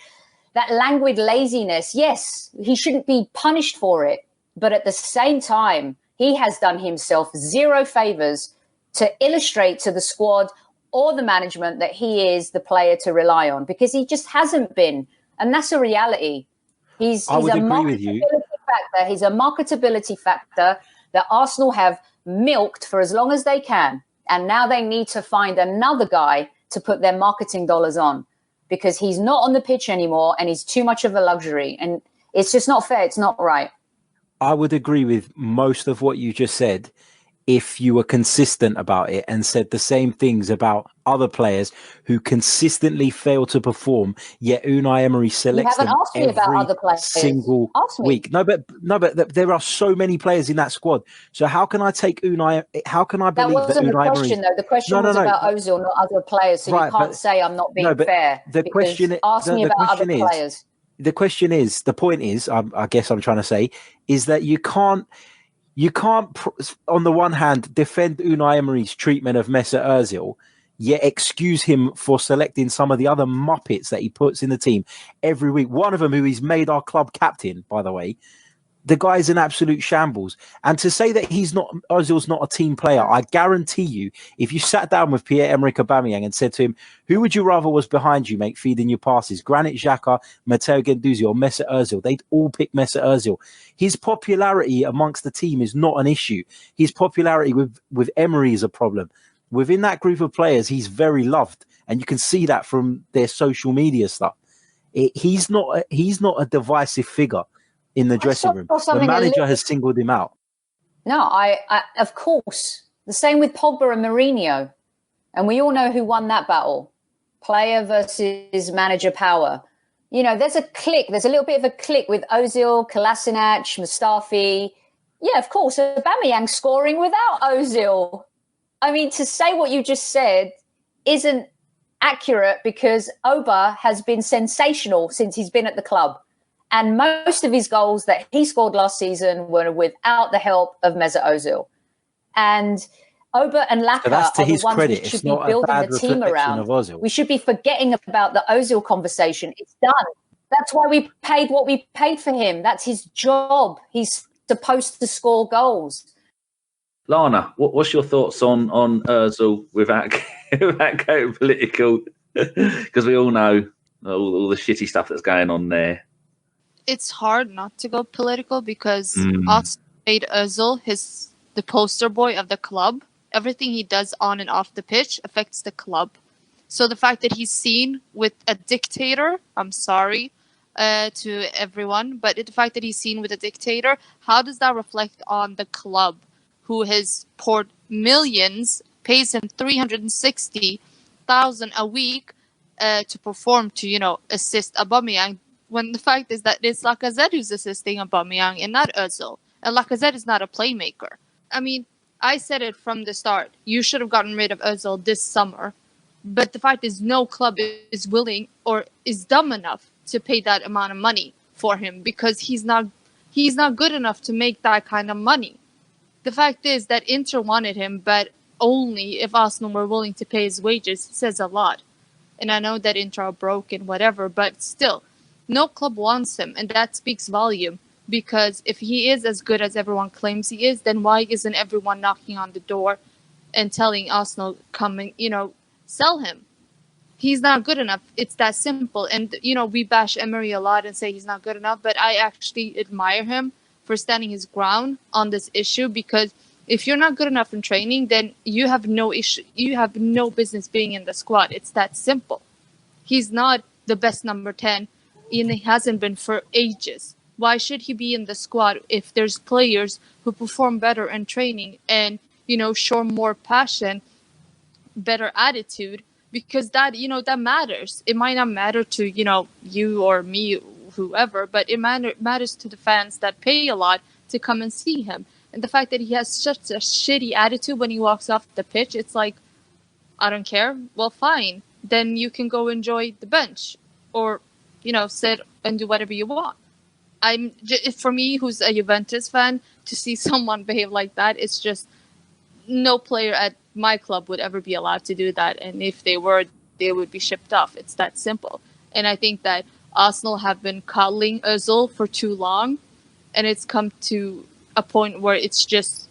that languid laziness, yes, he shouldn't be punished for it. But at the same time, he has done himself zero favors to illustrate to the squad or the management that he is the player to rely on, because he just hasn't been. And that's a reality. He's a marketability factor. He's a marketability factor that Arsenal have milked for as long as they can. And now they need to find another guy to put their marketing dollars on, because he's not on the pitch anymore and he's too much of a luxury. And it's just not fair. It's not right. I would agree with most of what you just said if you were consistent about it and said the same things about other players who consistently fail to perform, yet Unai Emery selects them every single week. No, but there are so many players in that squad. So how can I take Unai? How can I believe that Unai Emery? That wasn't the question, though. The question was about Ozil, not other players. So you can't say I'm not being fair. The question, ask me about other players. The question is, the point is, I guess I'm trying to say, is that you can't, on the one hand, defend Unai Emery's treatment of Mesut Özil, yet excuse him for selecting some of the other muppets that he puts in the team every week. One of them who he's made our club captain, by the way. The guy's an absolute shambles. And to say that Ozil's not a team player, I guarantee you, if you sat down with Pierre-Emerick Aubameyang and said to him, who would you rather was behind you, mate, feeding your passes? Granit Xhaka, Matteo Guendouzi, or Mesut Özil? They'd all pick Mesut Özil. His popularity amongst the team is not an issue. His popularity with Emery is a problem. Within that group of players, he's very loved. And you can see that from their social media stuff. He's not a divisive figure in the dressing room. The manager has singled him out. No, I of course. The same with Pogba and Mourinho. And we all know who won that battle. Player versus manager power. You know, there's a click. There's a little bit of a click with Ozil, Kolasinac, Mustafi. Yeah, of course, Aubameyang scoring without Ozil. I mean, to say what you just said isn't accurate because Oba has been sensational since he's been at the club. And most of his goals that he scored last season were without the help of Mesut Özil. And Oba and Laka that's to are the his ones credit. we should It's be not a building bad the team reflection around. of Ozil. We should be forgetting about the Ozil conversation. It's done. That's why we paid what we paid for him. That's his job. He's supposed to score goals. Lana, what's your thoughts on Ozil without going political? Because we all know all the shitty stuff that's going on there. It's hard not to go political because Oxford made Ozil the poster boy of the club. Everything he does on and off the pitch affects the club. So the fact that he's seen with a dictator, I'm sorry to everyone, but the fact that he's seen with a dictator, how does that reflect on the club who has poured millions, pays him 360,000 a week to perform, to, assist Aubameyang, when the fact is that it's Lacazette who's assisting Aubameyang and not Ozil. And Lacazette is not a playmaker. I mean, I said it from the start. You should have gotten rid of Ozil this summer. But the fact is no club is willing or is dumb enough to pay that amount of money for him because he's not good enough to make that kind of money. The fact is that Inter wanted him, but only if Arsenal were willing to pay his wages. Says a lot. And I know that Inter are broke and whatever, but still, no club wants him, and that speaks volume. Because if he is as good as everyone claims he is, then why isn't everyone knocking on the door and telling Arsenal, come and, sell him? He's not good enough. It's that simple. And, we bash Emery a lot and say he's not good enough, but I actually admire him for standing his ground on this issue, because if you're not good enough in training, then you have no issue. You have no business being in the squad. It's that simple. He's not the best number 10, and he hasn't been for ages. Why should he be in the squad if there's players who perform better in training and, show more passion, better attitude? Because that, that matters. It might not matter to, you or me, whoever, but it matters to the fans that pay a lot to come and see him. And the fact that he has such a shitty attitude when he walks off the pitch, it's like, I don't care. Well, fine. Then you can go enjoy the bench or, sit and do whatever you want. For me, who's a Juventus fan, to see someone behave like that, it's just no player at my club would ever be allowed to do that. And if they were, they would be shipped off. It's that simple. And I think that Arsenal have been coddling Ozil for too long. And it's come to a point where it's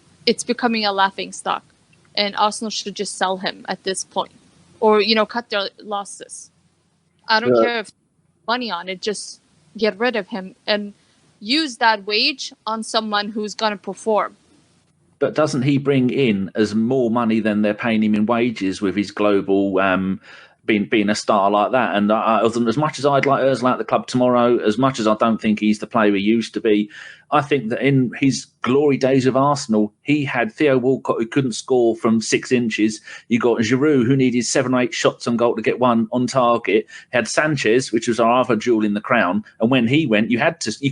becoming a laughing stock. And Arsenal should just sell him at this point. Or, cut their losses. I don't care if money on it, just get rid of him and use that wage on someone who's going to perform. But doesn't he bring in as more money than they're paying him in wages with his global being a star like that? And as much as I'd like Ozil at the club tomorrow, as much as I don't think he's the player he used to be, I think that in his glory days of Arsenal, he had Theo Walcott, who couldn't score from 6 inches. You got Giroud, who needed 7 or 8 shots on goal to get one on target. Had Sanchez, which was our other jewel in the crown. And when he went, you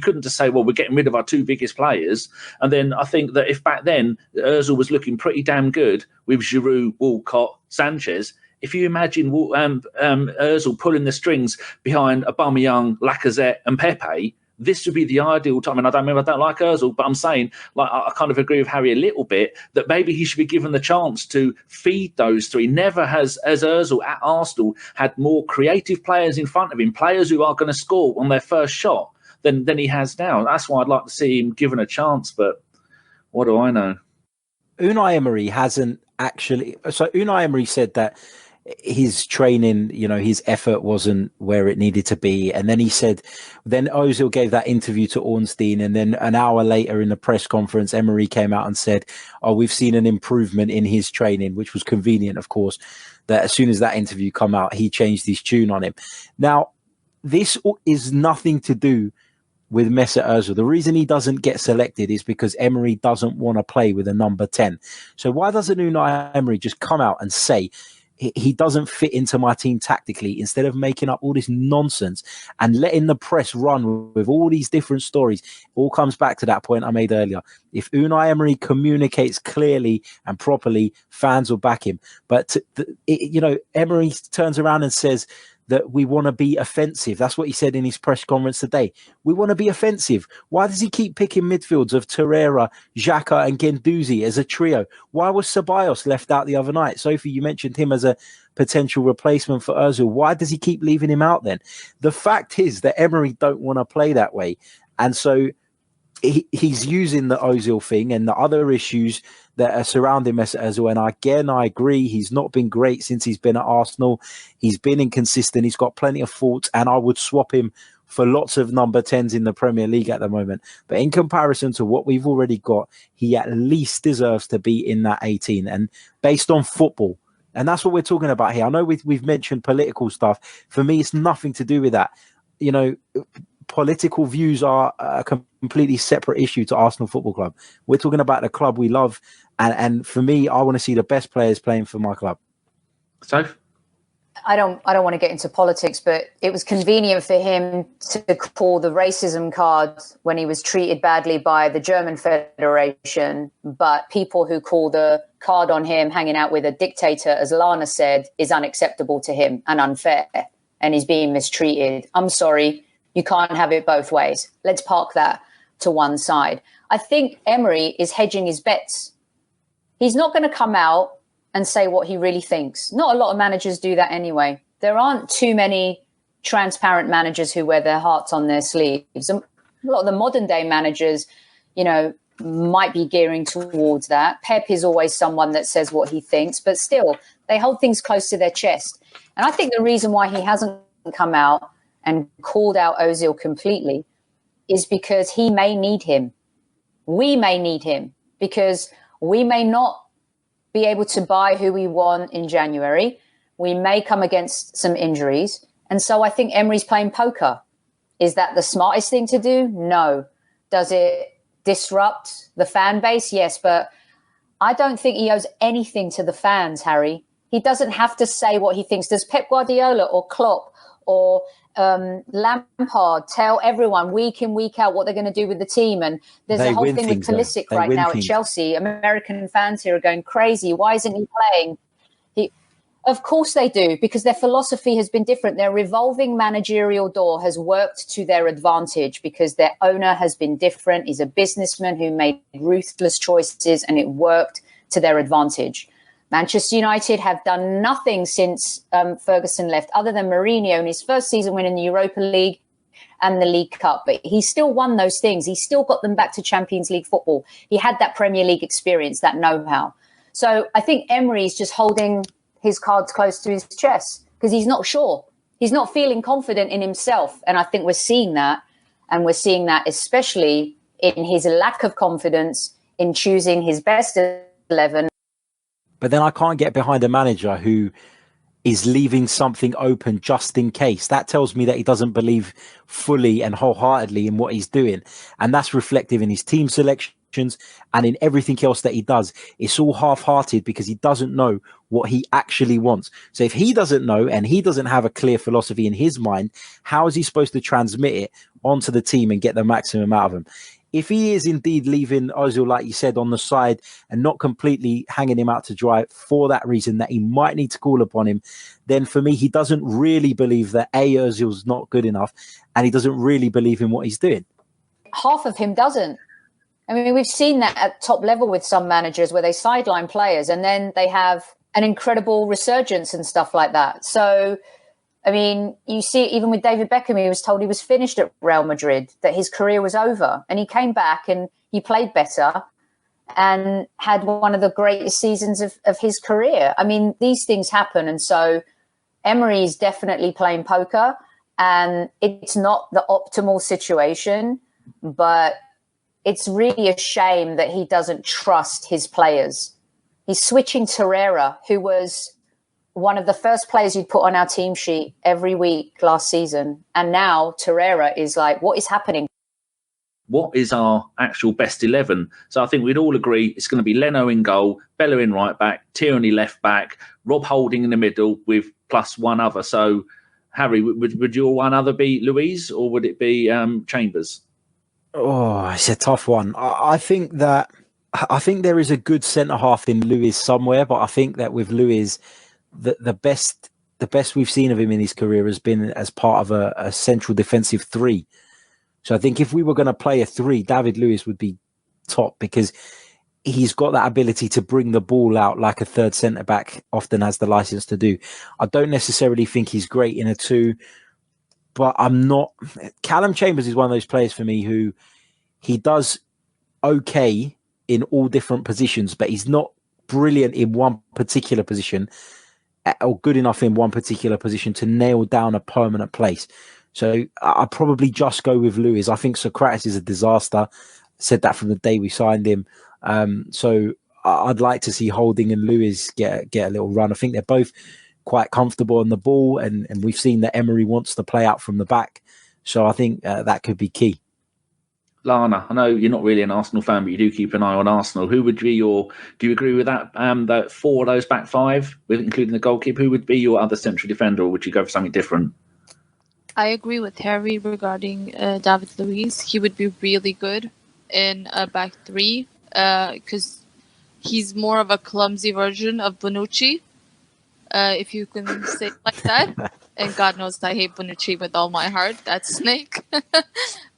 couldn't just say, well, we're getting rid of our 2 biggest players. And then I think that if back then Ozil was looking pretty damn good with Giroud, Walcott, Sanchez, if you imagine Ozil pulling the strings behind Aubameyang, Lacazette and Pepe, this would be the ideal time. And I don't like Ozil, but I'm saying, like, I kind of agree with Harry a little bit that maybe he should be given the chance to feed those 3. Never has Ozil at Arsenal had more creative players in front of him, players who are going to score on their first shot than he has now. That's why I'd like to see him given a chance. But what do I know? Unai Emery hasn't actually. So Unai Emery said that his training, his effort wasn't where it needed to be. And then he said, then Ozil gave that interview to Ornstein. And then an hour later in the press conference, Emery came out and said, we've seen an improvement in his training, which was convenient, of course, that as soon as that interview come out, he changed his tune on him. Now, this is nothing to do with Mesut Özil. The reason he doesn't get selected is because Emery doesn't want to play with a number 10. So why doesn't Unai Emery just come out and say, he doesn't fit into my team tactically. Instead of making up all this nonsense and letting the press run with all these different stories, it all comes back to that point I made earlier. If Unai Emery communicates clearly and properly, fans will back him. But Emery turns around and says that we want to be offensive. That's what he said in his press conference today. We want to be offensive. Why does he keep picking midfields of Torreira, Xhaka and Guendouzi as a trio? Why was Ceballos left out the other night? Sophie, you mentioned him as a potential replacement for Ozil. Why does he keep leaving him out then? The fact is that Emery don't want to play that way. And so he's using the Ozil thing and the other issues that are surrounding Mesut Özil. And again, I agree, he's not been great since he's been at Arsenal. He's been inconsistent. He's got plenty of faults, and I would swap him for lots of number 10s in the Premier League at the moment. But in comparison to what we've already got, he at least deserves to be in that 18. And based on football, and that's what we're talking about here. I know we've mentioned political stuff. For me, it's nothing to do with that. Political views are a completely separate issue to Arsenal Football Club. We're talking about the club we love, and for me, I want to see the best players playing for my club. So, I don't want to get into politics, but it was convenient for him to call the racism card when he was treated badly by the German Federation. But people who call the card on him hanging out with a dictator, as Lana said, is unacceptable to him and unfair, and he's being mistreated. I'm sorry. You can't have it both ways. Let's park that to one side. I think Emery is hedging his bets. He's not going to come out and say what he really thinks. Not a lot of managers do that anyway. There aren't too many transparent managers who wear their hearts on their sleeves. A lot of the modern day managers, might be gearing towards that. Pep is always someone that says what he thinks, but still, they hold things close to their chest. And I think the reason why he hasn't come out and called out Ozil completely is because he may need him. We may need him because we may not be able to buy who we want in January. We may come against some injuries. And so I think Emery's playing poker. Is that the smartest thing to do? No. Does it disrupt the fan base? Yes, but I don't think he owes anything to the fans, Harry. He doesn't have to say what he thinks. Does Pep Guardiola or Klopp or Lampard tell everyone week in, week out what they're going to do with the team? And there's a whole thing with Pulisic right now at Chelsea. American fans here are going crazy. Why isn't he playing? Of course they do, because their philosophy has been different. Their revolving managerial door has worked to their advantage because their owner has been different. He's a businessman who made ruthless choices, and it worked to their advantage. Manchester United have done nothing since Ferguson left, other than Mourinho in his first season winning the Europa League and the League Cup. But he still won those things. He still got them back to Champions League football. He had that Premier League experience, that know-how. So I think Emery is just holding his cards close to his chest because he's not sure. He's not feeling confident in himself. And I think we're seeing that. And we're seeing that especially in his lack of confidence in choosing his best 11. But then I can't get behind a manager who is leaving something open just in case. That tells me that he doesn't believe fully and wholeheartedly in what he's doing. And that's reflective in his team selections and in everything else that he does. It's all half-hearted because he doesn't know what he actually wants. So if he doesn't know and he doesn't have a clear philosophy in his mind, how is he supposed to transmit it onto the team and get the maximum out of them? If he is indeed leaving Ozil, like you said, on the side and not completely hanging him out to dry for that reason that he might need to call upon him, then for me, he doesn't really believe that Ozil's not good enough and he doesn't really believe in what he's doing. Half of him doesn't. I mean, we've seen that at top level with some managers where they sideline players and then they have an incredible resurgence and stuff like that. So, I mean, you see, even with David Beckham, he was told he was finished at Real Madrid, that his career was over. And he came back and he played better and had one of the greatest seasons of his career. I mean, these things happen. And so Emery is definitely playing poker, and it's not the optimal situation, but it's really a shame that he doesn't trust his players. He's switching Torreira, who was one of the first players you'd put on our team sheet every week last season. And now Torreira is like, what is happening? what is our actual best 11? So I think we'd all agree it's going to be Leno in goal, Bellerin right back, Tierney left back, Rob Holding in the middle with plus one other. So, Harry, would your one other be Louise or would it be Chambers? Oh, it's a tough one. I think there is a good centre half in Lewis somewhere, but I think that with Lewis, the best we've seen of him in his career has been as part of a central defensive three. So I think if we were going to play a three, David Lewis would be top because he's got that ability to bring the ball out like a third centre back often has the license to do. I don't necessarily think he's great in a two, but I'm not. Callum Chambers is one of those players for me who he does okay in all different positions, but he's not brilliant in one particular position or good enough in one particular position to nail down a permanent place. So I'll probably just go with Lewis. I think Socrates is a disaster. Said that from the day we signed him. So I'd like to see Holding and Lewis get a little run. I think they're both quite comfortable on the ball, and we've seen that Emery wants to play out from the back. So I think that could be key. Lana, I know you're not really an Arsenal fan, but you do keep an eye on Arsenal. Who would be do you agree with that? That four of those back five, including the goalkeeper, who would be your other central defender, or would you go for something different? I agree with Harry regarding David Luiz. He would be really good in a back three because he's more of a clumsy version of Bonucci, if you can say it like that. And God knows I hate Bonucci with all my heart. That snake.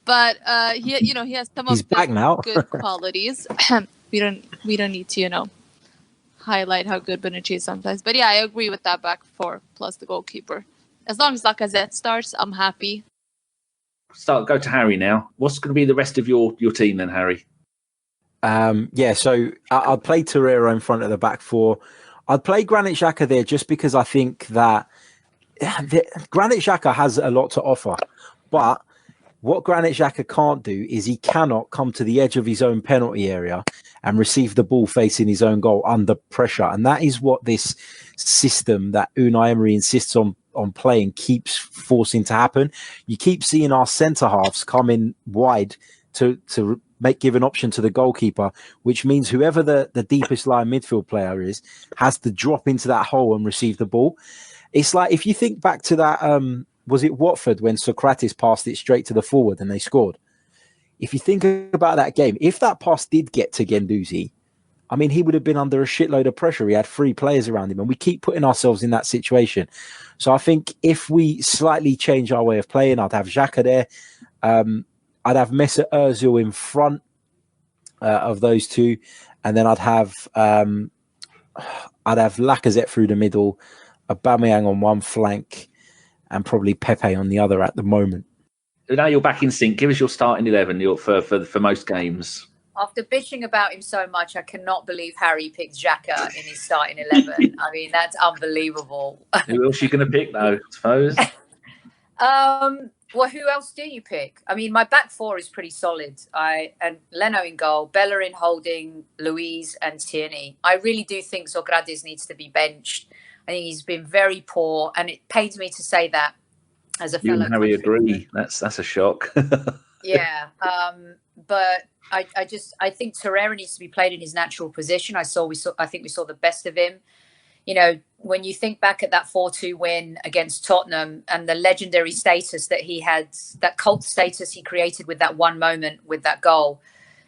But he has some He's of the good qualities. we don't need to highlight how good Bonucci is sometimes. But yeah, I agree with that back four plus the goalkeeper. As long as Lacazette starts, I'm happy. Go to Harry now. What's going to be the rest of your team then, Harry? So I'd play Torreira in front of the back four. I'd play Granit Xhaka there just because I think that Granit Xhaka has a lot to offer. But what Granit Xhaka can't do is he cannot come to the edge of his own penalty area and receive the ball facing his own goal under pressure. And that is what this system that Unai Emery insists on playing keeps forcing to happen. You keep seeing our centre halves come in wide to give an option to the goalkeeper, which means whoever the deepest line midfield player is has to drop into that hole and receive the ball. It's like if you think back to that, was it Watford when Socrates passed it straight to the forward and they scored? If you think about that game, if that pass did get to Guendouzi, I mean, he would have been under a shitload of pressure. He had three players around him, and we keep putting ourselves in that situation. So I think if we slightly change our way of playing, I'd have Xhaka there. I'd have Mesut Özil in front of those two, and then I'd have Lacazette through the middle, Aubameyang on one flank, and probably Pepe on the other at the moment. Now you're back in sync. Give us your starting 11 for most games. After bitching about him so much, I cannot believe Harry picked Xhaka in his starting 11. I mean, that's unbelievable. Who else are you going to pick, though, I suppose? Well, who else do you pick? I mean, my back four is pretty solid. And Leno in goal, Bellerin, Holding, Louise and Tierney. I really do think Socrates needs to be benched. I think he's been very poor, and it pains me to say that as a fellow. You and Harry agree. That's a shock. Yeah, but I think Torreira needs to be played in his natural position. I think we saw the best of him. You know, when you think back at that 4-2 win against Tottenham and the legendary status that he had, that cult status he created with that one moment with that goal,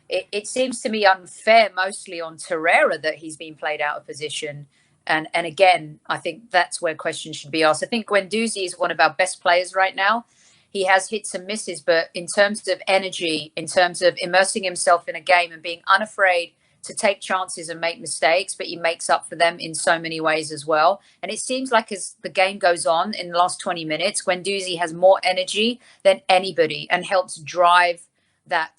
it seems to me unfair mostly on Torreira that he's been played out of position. And again, I think that's where questions should be asked. I think Guendouzi is one of our best players right now. He has hits and misses, but in terms of energy, in terms of immersing himself in a game and being unafraid to take chances and make mistakes, but he makes up for them in so many ways as well. And it seems like as the game goes on in the last 20 minutes, Guendouzi has more energy than anybody and helps drive that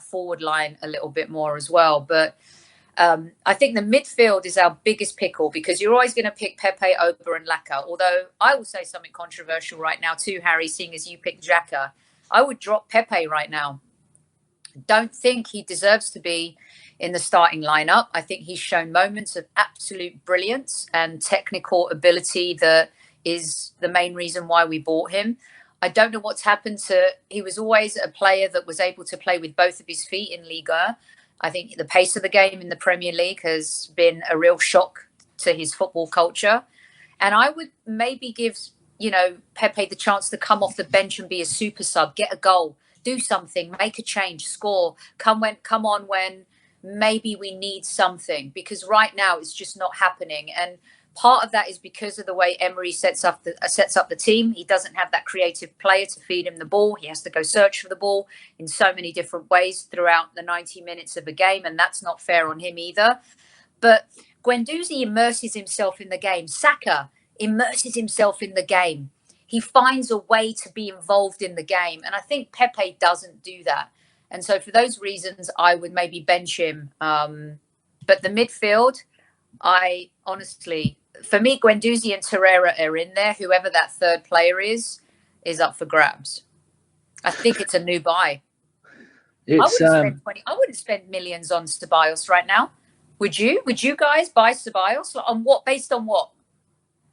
forward line a little bit more as well. But I think the midfield is our biggest pickle because you're always going to pick Pepe, Oba and Laka. Although I will say something controversial right now too, Harry, seeing as you picked Xhaka. I would drop Pepe right now. Don't think he deserves to be in the starting lineup. I think he's shown moments of absolute brilliance and technical ability that is the main reason why we bought him. I don't know what's happened to. He was always a player that was able to play with both of his feet in Liga. I think the pace of the game in the Premier League has been a real shock to his football culture. And I would maybe give, Pepe the chance to come off the bench and be a super sub, get a goal, do something, make a change, score, come on when maybe we need something, because right now it's just not happening. And part of that is because of the way Emery sets up the team. He doesn't have that creative player to feed him the ball. He has to go search for the ball in so many different ways throughout the 90 minutes of a game, and that's not fair on him either. But Guendouzi immerses himself in the game. Xhaka immerses himself in the game. He finds a way to be involved in the game. And I think Pepe doesn't do that. And so for those reasons, I would maybe bench him. But the midfield, for me, Guendouzi and Torreira are in there. Whoever that third player is up for grabs. I think it's a new buy. I wouldn't spend millions on Ceballos right now. Would you? Would you guys buy Ceballos? On what? Based on what?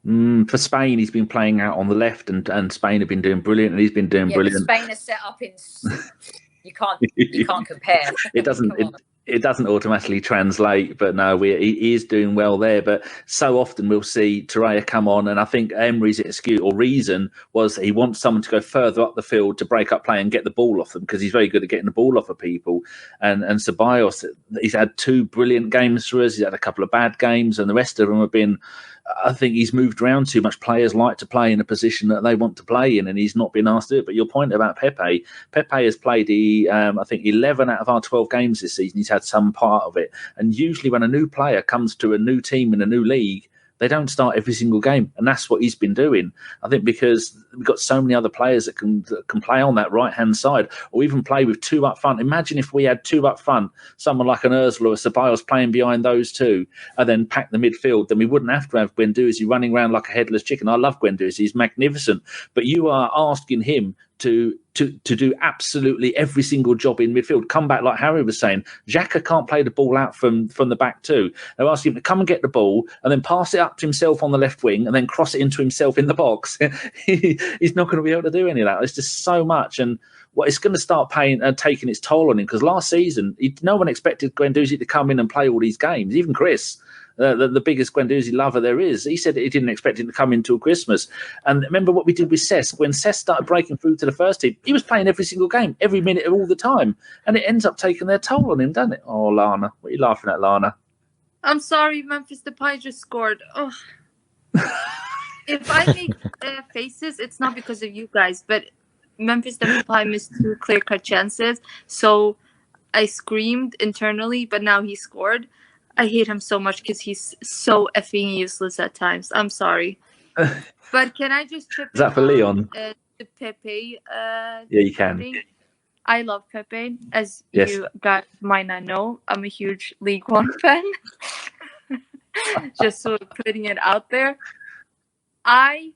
For Spain, he's been playing out on the left, and Spain have been doing brilliant, and he's been doing brilliant. Spain is set up in. You can't compare. It doesn't automatically translate, but no, he is doing well there. But so often we'll see Torreira come on, and I think Emery's excuse or reason was he wants someone to go further up the field to break up play and get the ball off them, because he's very good at getting the ball off of people. And Ceballos, he's had 2 brilliant games for us. He's had a couple of bad games, and the rest of them have been. I think he's moved around too much. Players like to play in a position that they want to play in, and he's not been asked to do it. But your point about Pepe has played, I think, 11 out of our 12 games this season. He's had some part of it. And usually when a new player comes to a new team in a new league, they don't start every single game. And that's what he's been doing. I think because we've got so many other players that can play on that right-hand side, or even play with 2 up front. Imagine if we had 2 up front, someone like an Ozil or a Ceballos playing behind those 2, and then pack the midfield. Then we wouldn't have to have Guendouzi running around like a headless chicken. I love Guendouzi. He's magnificent. But you are asking him to do absolutely every single job in midfield. Come back, like Harry was saying. Xhaka can't play the ball out from the back too. They're asking him to come and get the ball and then pass it up to himself on the left wing and then cross it into himself in the box. He's not going to be able to do any of that. It's just so much. And it's going to start taking its toll on him, because last season, no one expected Guendouzi to come in and play all these games, even Chris. The biggest Guendouzi lover there is. He said he didn't expect him to come into Christmas. And remember what we did with Cesc? When Cesc started breaking through to the first team, he was playing every single game, every minute, all the time. And it ends up taking their toll on him, doesn't it? Oh, Lana. What are you laughing at, Lana? I'm sorry, Memphis Depay just scored. Oh. If I make faces, it's not because of you guys, but Memphis Depay missed 2 clear-cut chances. So I screamed internally, but now he scored. I hate him so much because he's so effing useless at times. I'm sorry. But can I just chip in? Is that for Leon? The Pepe. Yeah, you can. Thing? I love Pepe. As yes. You guys might not know, I'm a huge League One fan. Just sort of putting it out there. I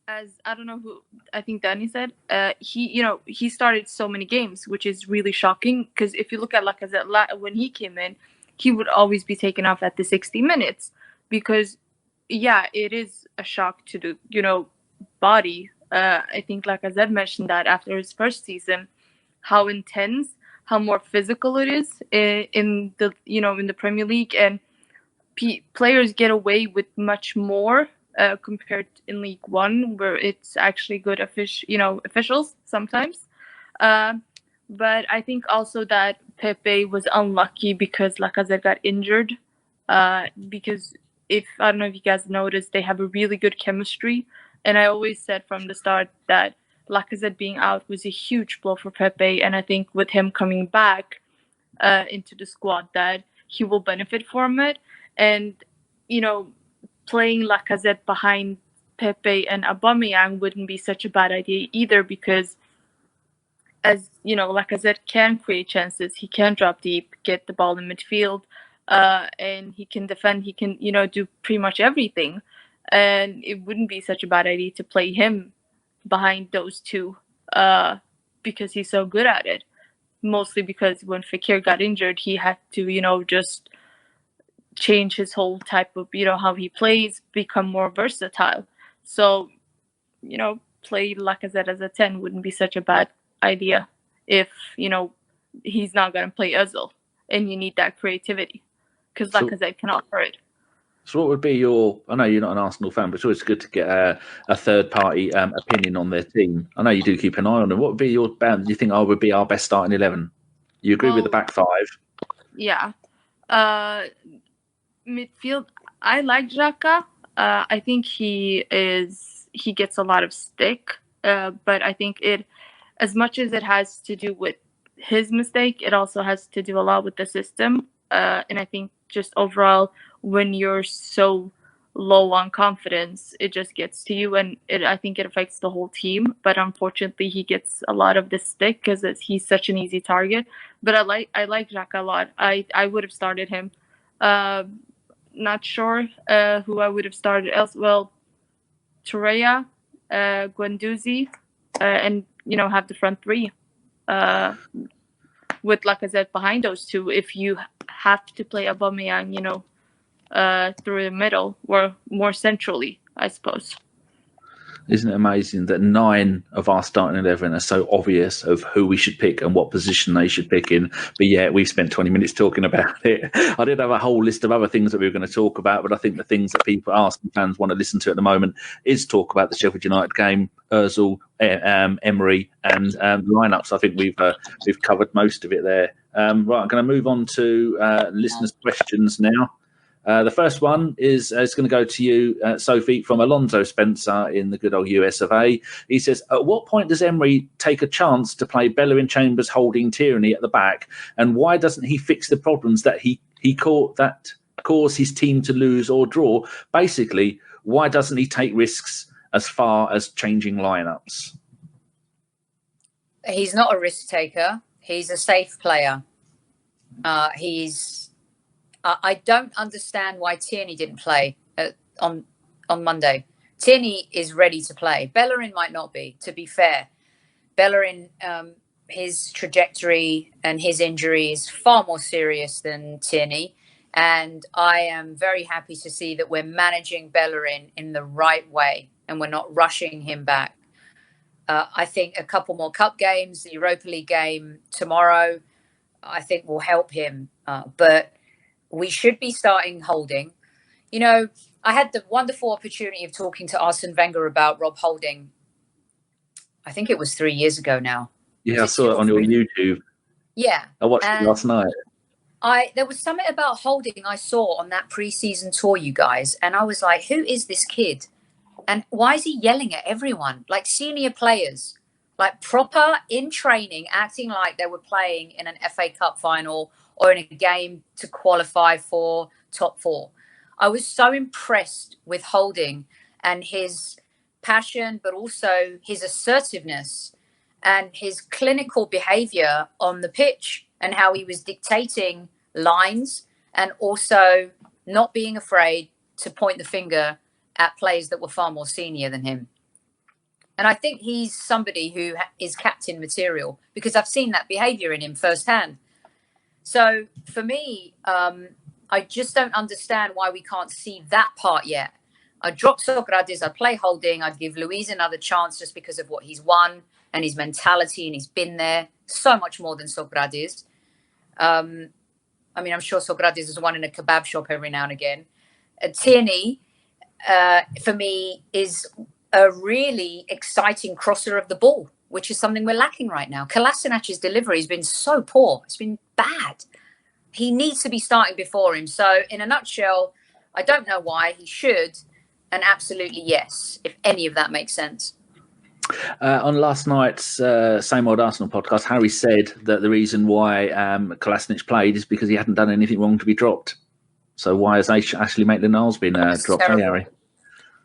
don't know who, I think Danny said, he started so many games, which is really shocking, because if you look at Lacazette, when he came in, he would always be taken off at the 60 minutes because, it is a shock to the, body. I think Lacazette mentioned that after his first season, how intense, how more physical it is in the Premier League, and players get away with much more compared in League One, where it's actually good officials sometimes. But I think also that Pepe was unlucky because Lacazette got injured. Because I don't know if you guys noticed, they have a really good chemistry. And I always said from the start that Lacazette being out was a huge blow for Pepe. And I think with him coming back into the squad, that he will benefit from it. And, playing Lacazette behind Pepe and Aubameyang wouldn't be such a bad idea either, because as Lacazette can create chances, he can drop deep, get the ball in midfield, and he can defend, he can do pretty much everything, and it wouldn't be such a bad idea to play him behind those 2 because he's so good at it. Mostly because when Fekir got injured, he had to just change his whole type of how he plays, become more versatile. So play Lacazette as a 10 wouldn't be such a bad idea if, he's not going to play Ozil and you need that creativity because Lacazette can offer it. So what would be I know you're not an Arsenal fan, but it's always good to get a third-party opinion on their team. I know you do keep an eye on them. What would be do you think would be our best starting 11? You agree with the back five? Yeah. Midfield, I like Xhaka. I think he gets a lot of stick, but I think as much as it has to do with his mistake, it also has to do a lot with the system. And I think just overall, when you're so low on confidence, it just gets to you, and I think it affects the whole team. But unfortunately, he gets a lot of the stick because he's such an easy target. But I like Xhaka a lot. I would have started him. Not sure who I would have started else. Well, Torreira, Guendouzi, and have the front three with Lacazette behind those two. If you have to play Aubameyang, through the middle or more centrally, I suppose. Isn't it amazing that 9 of our starting 11 are so obvious of who we should pick and what position they should pick in? But yeah, we've spent 20 minutes talking about it. I did have a whole list of other things that we were going to talk about, but I think the things that Arsenal fans want to listen to at the moment is talk about the Sheffield United game, Ozil, Emery, and lineups. I think we've covered most of it there. Right, I'm going to move on to listeners' questions now. The first one is going to go to you, Sophie, from Alonso Spencer in the good old US of A. He says, at what point does Emery take a chance to play Bellerin, Chambers, Holding, Tierney at the back? And why doesn't he fix the problems that he caught that cause his team to lose or draw? Basically, why doesn't he take risks as far as changing lineups? He's not a risk taker. He's a safe player. I don't understand why Tierney didn't play on Monday. Tierney is ready to play. Bellerin might not be, to be fair. Bellerin, his trajectory and his injury is far more serious than Tierney. And I am very happy to see that we're managing Bellerin in the right way and we're not rushing him back. I think a couple more cup games, the Europa League game tomorrow, I think will help him. But we should be starting Holding. I had the wonderful opportunity of talking to Arsene Wenger about Rob Holding. I think it was 3 years ago now. Yeah, I saw it on your YouTube. Yeah. I watched it last night. There was something about Holding I saw on that pre-season tour, you guys. And I was like, who is this kid? And why is he yelling at everyone? Like senior players, like proper in training, acting like they were playing in an FA Cup final or in a game to qualify for top 4. I was so impressed with Holding and his passion, but also his assertiveness and his clinical behavior on the pitch and how he was dictating lines and also not being afraid to point the finger at players that were far more senior than him. And I think he's somebody who is captain material because I've seen that behavior in him firsthand. So for me, I just don't understand why we can't see that part yet. I'd drop Sokratis, I'd play Holding, I'd give Luiz another chance just because of what he's won and his mentality, and he's been there so much more than Sokratis. I'm sure Sokratis has won in a kebab shop every now and again. Tierney, for me, is a really exciting crosser of the ball, which is something we're lacking right now. Kolasinac's delivery has been so poor. It's been bad. He needs to be starting before him. So in a nutshell, I don't know why. He should. And absolutely yes, if any of that makes sense. On last night's Same Old Arsenal podcast, Harry said that the reason why Kolasinac played is because he hadn't done anything wrong to be dropped. So why has Ashley Maitland-Niles been dropped, Harry?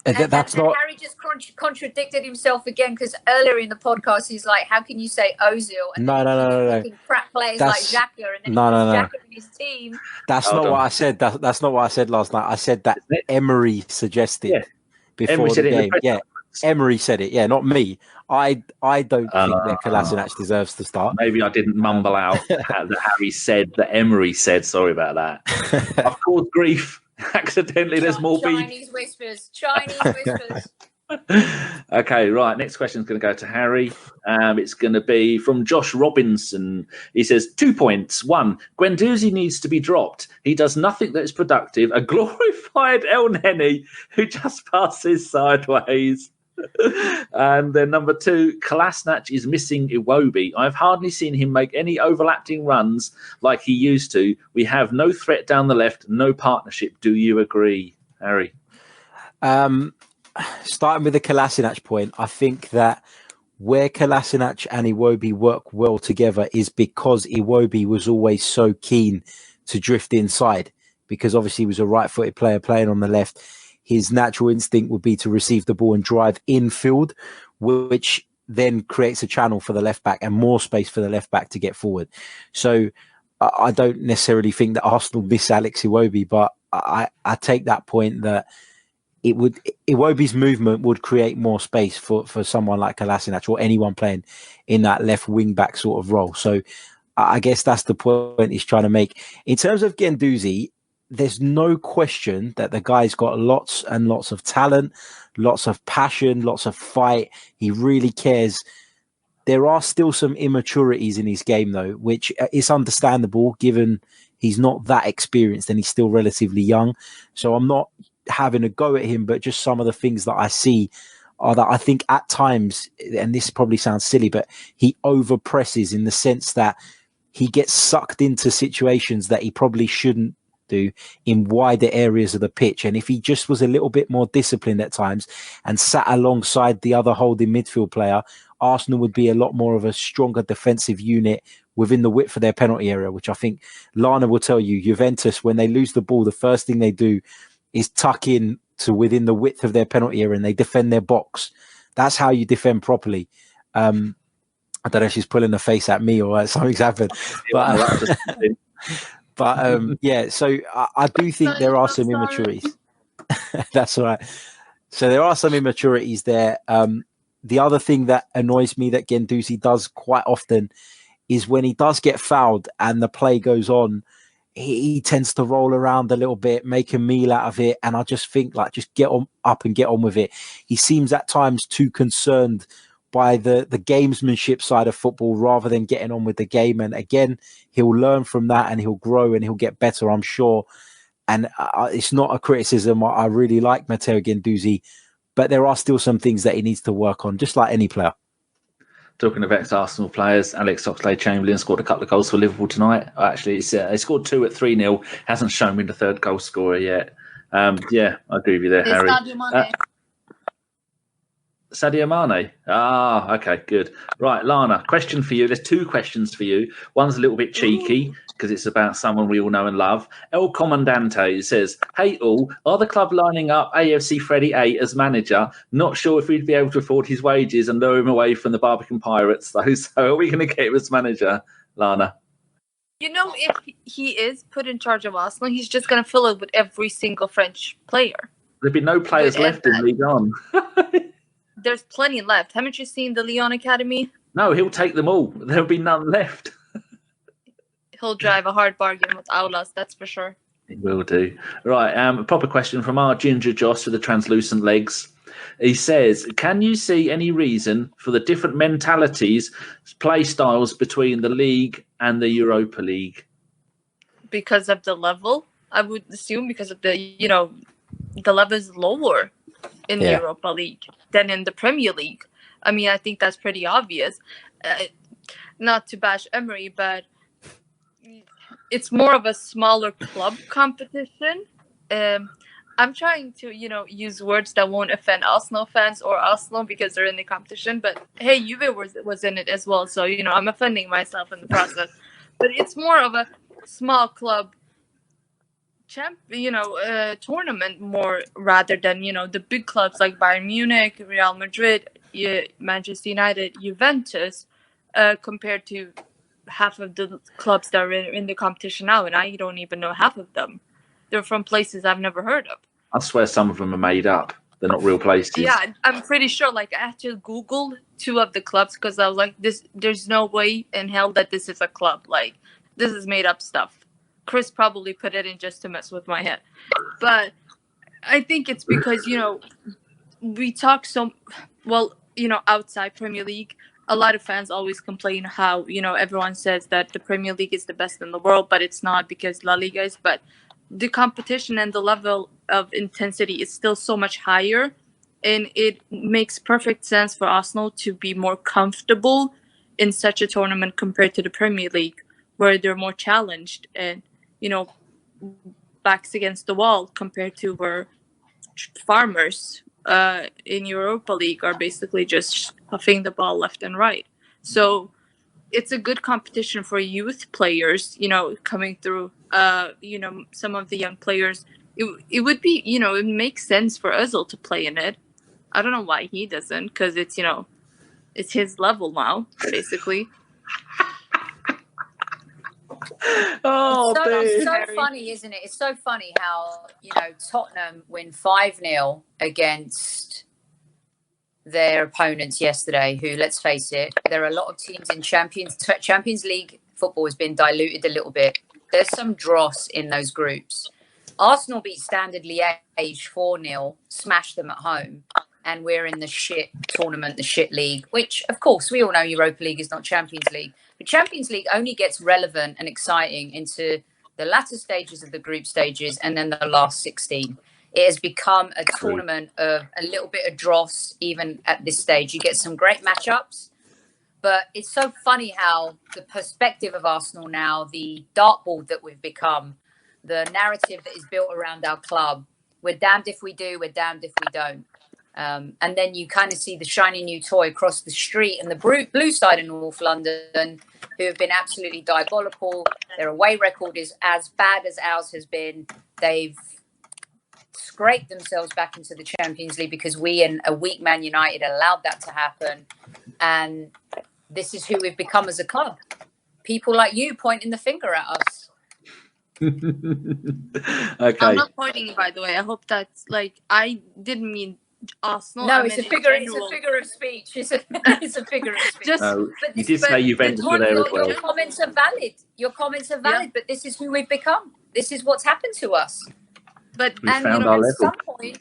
That's not. Harry just contradicted himself again because earlier in the podcast he's like, "How can you say Ozil?" And No. Crap players like Xhaka, and then no. Xhaka in his team. That's not what I said. That's not what I said last night. I said that Emery suggested before Emery the game. Yeah, Emery said it. Yeah, not me. I don't think that Kolasinac deserves to start. Maybe I didn't mumble out that Harry said that Emery said. Sorry about that. I've caused grief accidentally. There's more people. Chinese whispers. Okay, right. Next question is going to go to Harry. It's going to be from Josh Robinson. He says 2 points. 1, Guendouzi needs to be dropped. He does nothing that is productive. A glorified El Neni who just passes sideways. And then number 2, Kolasinac is missing Iwobi. I've hardly seen him make any overlapping runs like he used to. We have no threat down the left, no partnership. Do you agree, Harry? Starting with the Kolasinac point, I think that where Kolasinac and Iwobi work well together is because Iwobi was always so keen to drift inside, because obviously he was a right-footed player playing on the left. His natural instinct would be to receive the ball and drive infield, which then creates a channel for the left back and more space for the left back to get forward. So I don't necessarily think that Arsenal miss Alex Iwobi, but I take that point that Iwobi's movement would create more space for someone like Kolasinac or anyone playing in that left wing back sort of role. So I guess that's the point he's trying to make. In terms of Guendouzi, there's no question that the guy's got lots and lots of talent, lots of passion, lots of fight. He really cares. There are still some immaturities in his game, though, which is understandable given he's not that experienced and he's still relatively young. So I'm not having a go at him, but just some of the things that I see are that I think at times, and this probably sounds silly, but he over presses in the sense that he gets sucked into situations that he probably shouldn't do in wider areas of the pitch. And if he just was a little bit more disciplined at times and sat alongside the other holding midfield player, Arsenal would be a lot more of a stronger defensive unit within the width of their penalty area, which I think Lana will tell you, Juventus, when they lose the ball, the first thing they do is tuck in to within the width of their penalty area and they defend their box. That's how you defend properly. I don't know if she's pulling a face at me or something's happened. But yeah, so I do think there are some immaturities. That's all right. So there are some immaturities there. The other thing that annoys me that Guendouzi does quite often is when he does get fouled and the play goes on, he tends to roll around a little bit, make a meal out of it. And I just think, like, just get on up and get on with it. He seems at times too concerned by the gamesmanship side of football rather than getting on with the game. And again, he'll learn from that and he'll grow and he'll get better, I'm sure. And it's not a criticism. I really like Matteo Guendouzi, but there are still some things that he needs to work on, just like any player. Talking of ex-Arsenal players, Alex Oxlade-Chamberlain scored a couple of goals for Liverpool tonight. Actually, he scored 2 at 3-0. Hasn't shown me the third goal scorer yet. Yeah, I agree with you there, Harry. Sadio Mane. Ah, okay, good. Right, Lana, question for you. There's 2 questions for you. One's a little bit cheeky because it's about someone we all know and love. El Comandante says, hey all, are the club lining up AFC Freddie A as manager? Not sure if we'd be able to afford his wages and lure him away from the Barbican Pirates, though. So are we going to get him as manager, Lana? You know, if he is put in charge of Arsenal, he's just going to fill it with every single French player. There'd be no players left in League On. There's plenty left. Haven't you seen the Lyon Academy? No, he'll take them all. There'll be none left. He'll drive a hard bargain with Aulas, that's for sure. He will do. Right, a proper question from our Ginger Joss with the translucent legs. He says, can you see any reason for the different mentalities, play styles between the league and the Europa League? Because of the level, I would assume, because of the level is lower in the Europa League than in the Premier League. I mean, I think that's pretty obvious. Not to bash Emery, but it's more of a smaller club competition. I'm trying to, use words that won't offend Arsenal fans or Arsenal because they're in the competition. But hey, Juve was in it as well, so I'm offending myself in the process. But it's more of a small club tournament more rather than the big clubs like Bayern Munich, Real Madrid, Manchester United, Juventus, compared to half of the clubs that are in the competition now, and I don't even know half of them. They're from places I've never heard of. I swear some of them are made up. They're not real places. Yeah, I'm pretty sure. Like, I had to Google 2 of the clubs because I was like, there's no way in hell that this is a club. Like, this is made up stuff. Chris probably put it in just to mess with my head. But I think it's because, we talk outside Premier League, a lot of fans always complain how, everyone says that the Premier League is the best in the world, but it's not because La Liga is. But the competition and the level of intensity is still so much higher. And it makes perfect sense for Arsenal to be more comfortable in such a tournament compared to the Premier League, where they're more challenged and, backs against the wall, compared to where farmers in Europa League are basically just huffing the ball left and right. So it's a good competition for youth players, coming through, some of the young players. It would be, it makes sense for Ozil to play in it. I don't know why he doesn't, because it's, it's his level now, basically. It's so funny, isn't it? It's so funny how, Tottenham win 5-0 against their opponents yesterday, who, let's face it, there are a lot of teams in Champions League football has been diluted a little bit. There's some dross in those groups. Arsenal beat Standard Liège 4-0, smashed them at home, and we're in the shit tournament, the shit league, which, of course, we all know Europa League is not Champions League. But Champions League only gets relevant and exciting into the latter stages of the group stages and then the last 16. It has become a tournament of a little bit of dross, even at this stage. You get some great matchups, but it's so funny how the perspective of Arsenal now, the dartboard that we've become, the narrative that is built around our club, we're damned if we do, we're damned if we don't. And then you kind of see the shiny new toy across the street and the blue side in North London, who have been absolutely diabolical. Their away record is as bad as ours has been. They've scraped themselves back into the Champions League because we and a weak Man United allowed that to happen. And this is who we've become as a club. People like you pointing the finger at us. Okay. I'm not pointing, by the way. I hope that's I didn't mean Arsenal. No, it's a figure of speech. It's a figure of speech. You did say Juventus were there as well. Your comments are valid. Yeah. But this is who we've become. This is what's happened to us. But we found our level. Some point,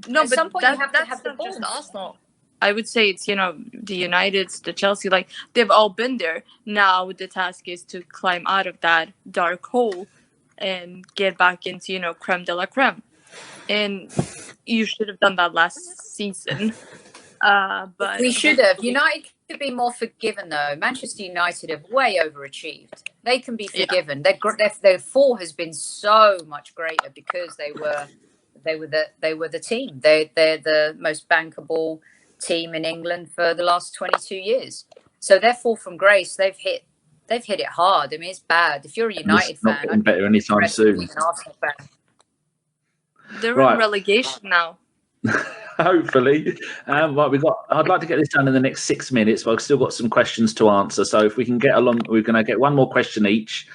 you have to have the balls. Just Arsenal. I would say it's, the Uniteds, the Chelsea, they've all been there. Now the task is to climb out of that dark hole and get back into, creme de la creme. And you should have done that last season. But we should have. United could be more forgiven, though. Manchester United have way overachieved. They can be forgiven. Yeah. Their fall has been so much greater because they were the team. They're the most bankable team in England for the last 22 years. So their fall from grace, they've hit it hard. I mean, it's bad. If you're a United fan, not getting better anytime soon. They're in relegation now. Hopefully. Right, I'd like to get this done in the next 6 minutes, but I've still got some questions to answer. So if we can get along, we're going to get one more question each.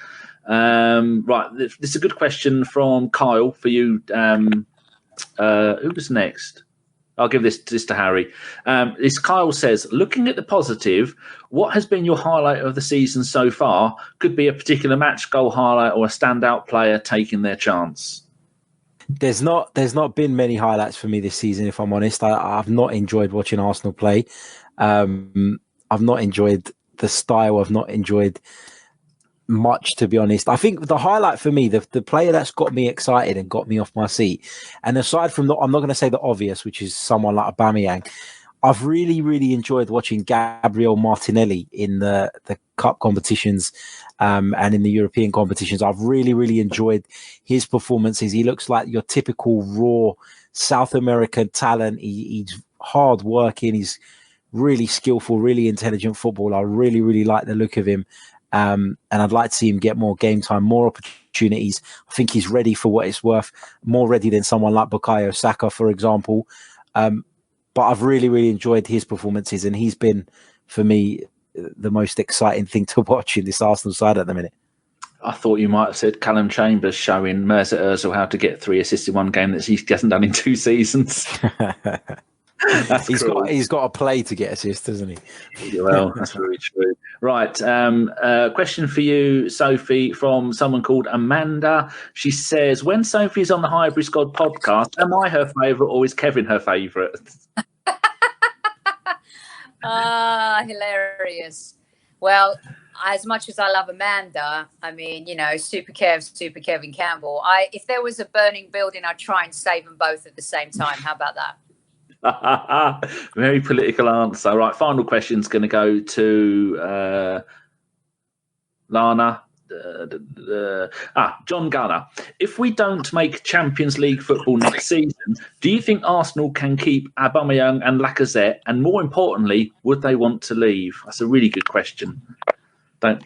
Right, this is a good question from Kyle for you. Who was next? I'll give this to Harry. This Kyle says, looking at the positive, what has been your highlight of the season so far? Could be a particular match goal highlight or a standout player taking their chance. There's not been many highlights for me this season, if I'm honest. I've not enjoyed watching Arsenal play. I've not enjoyed the style. I've not enjoyed much, to be honest. I think the highlight for me, the player that's got me excited and got me off my seat, and aside from I'm not going to say the obvious, which is someone like Aubameyang, I've really, really enjoyed watching Gabriel Martinelli in the cup competitions and in the European competitions. I've really, really enjoyed his performances. He looks like your typical raw South American talent. He's hard working. He's really skillful, really intelligent footballer. I really, really like the look of him. And I'd like to see him get more game time, more opportunities. I think he's ready for what it's worth, more ready than someone like Bukayo Saka, for example. But I've really, really enjoyed his performances, and he's been, for me, the most exciting thing to watch in this Arsenal side at the minute. I thought you might have said Callum Chambers showing Mesut Özil how to get 3 assists in one game that he hasn't done in 2 seasons. He's got to play to get assists, doesn't he? Well, that's very true. Right. Question for you, Sophie, from someone called Amanda. She says, when Sophie's on the Highbury Squad podcast, am I her favourite or is Kevin her favourite? Hilarious. Well, as much as I love Amanda, I mean, you know, Super Kevin Campbell. If there was a burning building, I'd try and save them both at the same time. How about that? Very political answer. Right, final question's going to go to Lana. John Gunner. If we don't make Champions League football next season, do you think Arsenal can keep Aubameyang and Lacazette? And more importantly, would they want to leave? That's a really good question. Don't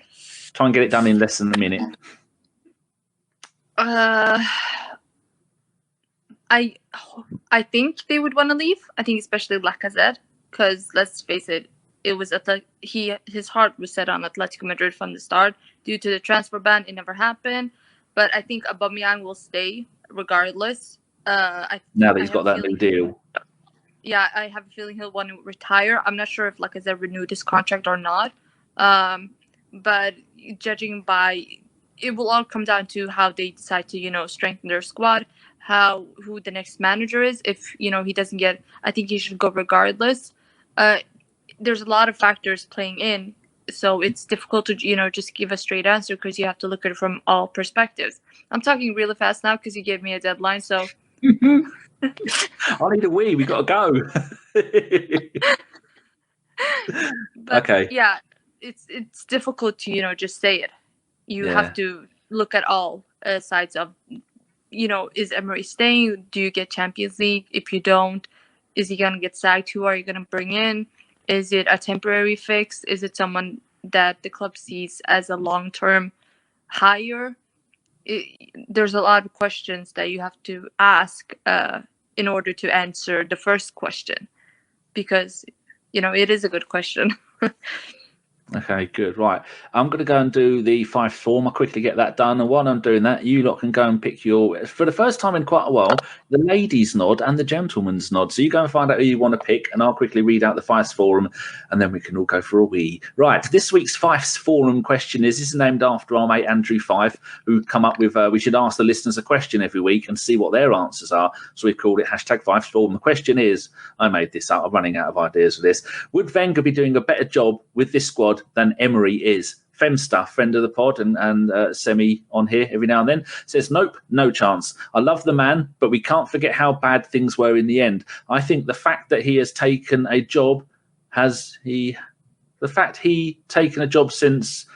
try and get it done in less than a minute. I think they would want to leave. I think especially Lacazette, because let's face it, it was his heart was set on Atletico Madrid from the start. Due to the transfer ban, it never happened. But I think Aubameyang will stay regardless. Now that he's got that new deal. Yeah, I have a feeling he'll want to retire. I'm not sure if Lacazette renewed his contract or not. But judging by, it will all come down to how they decide to, you know, strengthen their squad, who the next manager is. If, you know, he doesn't get, I think he should go regardless. There's a lot of factors playing in, so it's difficult to, you know, just give a straight answer because you have to look at it from all perspectives. I'm talking really fast now because you gave me a deadline, so. I need a wee. We got to go. But, okay. Yeah, it's difficult to, you know, just say it. You have to look at all sides of, you know, is Emery staying? Do you get Champions League? If you don't, is he going to get sacked? Who are you going to bring in? Is it a temporary fix? Is it someone that the club sees as a long-term hire? There's a lot of questions that you have to ask in order to answer the first question, because, you know, it is a good question. Okay, good. Right. I'm going to go and do the 5 form. I'll quickly get that done. And while I'm doing that, you lot can go and pick your, for the first time in quite a while, the ladies' nod and the gentleman's nod. So you go and find out who you want to pick, and I'll quickly read out the 5 forum, and then we can all go for a wee. Right. This week's 5 forum question is named after our mate Andrew Fife, who come up with, we should ask the listeners a question every week and see what their answers are. So we've called it #5 forum. The question is, I made this up. I'm running out of ideas for this. Would Wenger be doing a better job with this squad than Emery is? Femstuff, friend of the pod and Semi on here every now and then, says, nope, no chance. I love the man, but we can't forget how bad things were in the end. I think the fact that he has taken a job taken a job since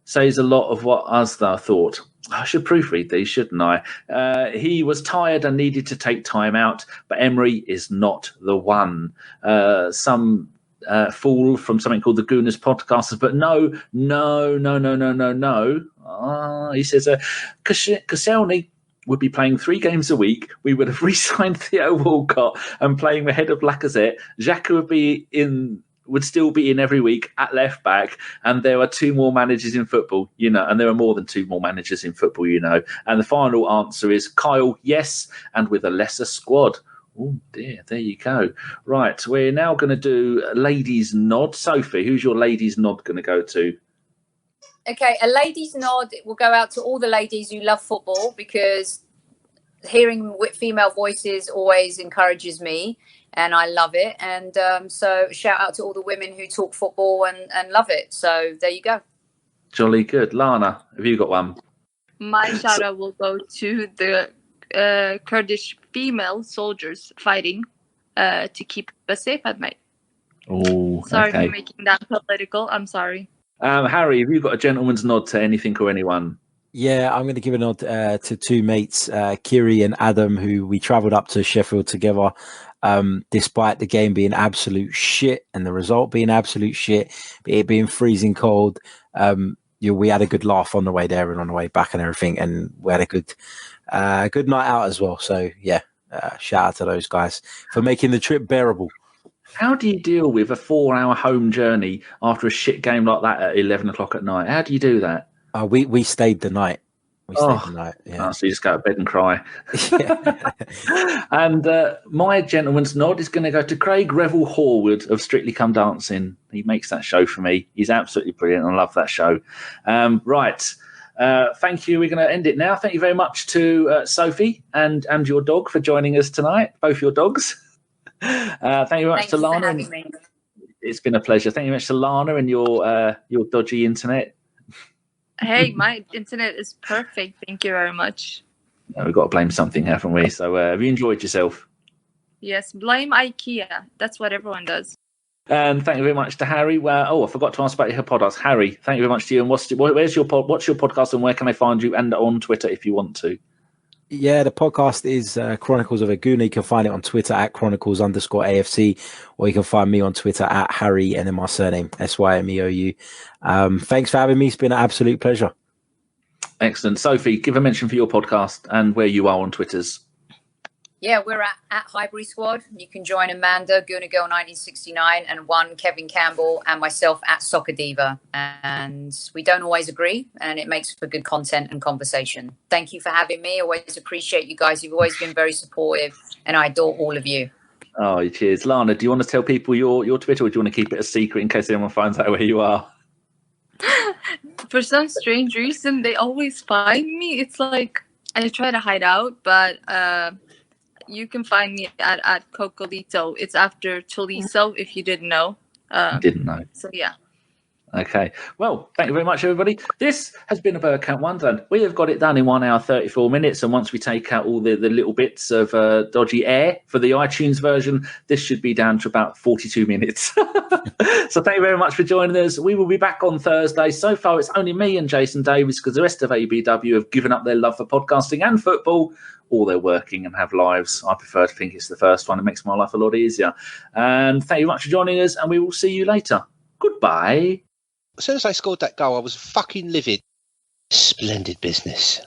says a lot of what Asda thought. I should proofread these, shouldn't I? He was tired and needed to take time out, but Emery is not the one. Some fool from something called the Gooners podcast, but no. He says, Koscielny would be playing 3 games a week. We would have re-signed Theo Walcott and playing ahead of Lacazette. Xhaka would still be in every week at left back, and there are 2 more managers in football, you know, and there are more than 2 more managers in football, you know. And the final answer is Kyle, yes, and with a lesser squad. Oh dear, there you go. Right, we're now going to do ladies' nod. Sophie, who's your ladies' nod going to go to? Okay, a ladies' nod will go out to all the ladies who love football, because hearing female voices always encourages me, and I love it. And so shout out to all the women who talk football and love it. So there you go. Jolly good. Lana, have you got one? My shout out will go to the Kurdish female soldiers fighting to keep us safe at night. Oh, sorry okay. for making that political. I'm sorry. Harry, have you got a gentleman's nod to anything or anyone? Yeah, I'm going to give a nod to 2 mates, Kiri and Adam, who we travelled up to Sheffield together. Despite the game being absolute shit and the result being absolute shit, it being freezing cold, we had a good laugh on the way there and on the way back and everything, and we had a good night out as well. So yeah, shout out to those guys for making the trip bearable. How do you deal with a 4-hour home journey after a shit game like that at 11 o'clock at night? How do you do that? We stayed the night. We stayed the night. Yeah. Oh, so you just go to bed and cry. Yeah. And my gentleman's nod is going to go to Craig Revel Horwood of Strictly Come Dancing. He makes that show for me. He's absolutely brilliant. I love that show. Right. Thank you. We're going to end it now. Thank you very much to Sophie and your dog for joining us tonight, both your dogs. Thank you very much to Lana. It's been a pleasure. Thank you very much to Lana and your dodgy internet. Hey, my internet is perfect. Thank you very much. We've got to blame something, haven't we? So have you enjoyed yourself? Yes, blame IKEA. That's what everyone does. And thank you very much to Harry. I forgot to ask about your podcast. Harry, thank you very much to you. And what's your podcast and where can I find you? And on Twitter if you want to. Yeah, the podcast is Chronicles of a Gooner. You can find it on Twitter at Chronicles_AFC, or you can find me on Twitter at Harry, and then my surname, SYMEOU. Thanks for having me. It's been an absolute pleasure. Excellent. Sophie, give a mention for your podcast and where you are on Twitters. Yeah, we're at Highbury Squad. You can join Amanda, Gooner Girl 1969, and Kevin Campbell, and myself at Soccer Diva. And we don't always agree, and it makes for good content and conversation. Thank you for having me. Always appreciate you guys. You've always been very supportive, and I adore all of you. Oh, cheers. Lana, do you want to tell people your Twitter, or do you want to keep it a secret in case anyone finds out where you are? For some strange reason, they always find me. It's like I try to hide out, but you can find me at Cocolito. It's after Chorizo, if you didn't know. Didn't know. So, yeah. Okay. Well, thank you very much, everybody. This has been a Bergkamp Wonderland. We have got it done in 1 hour, 34 minutes. And once we take out all the little bits of dodgy air for the iTunes version, this should be down to about 42 minutes. So thank you very much for joining us. We will be back on Thursday. So far, it's only me and Jason Davis because the rest of ABW have given up their love for podcasting and football, or they're working and have lives. I prefer to think it's the first one. It makes my life a lot easier. And thank you very much for joining us, and we will see you later. Goodbye. As soon as I scored that goal, I was fucking livid. Splendid business.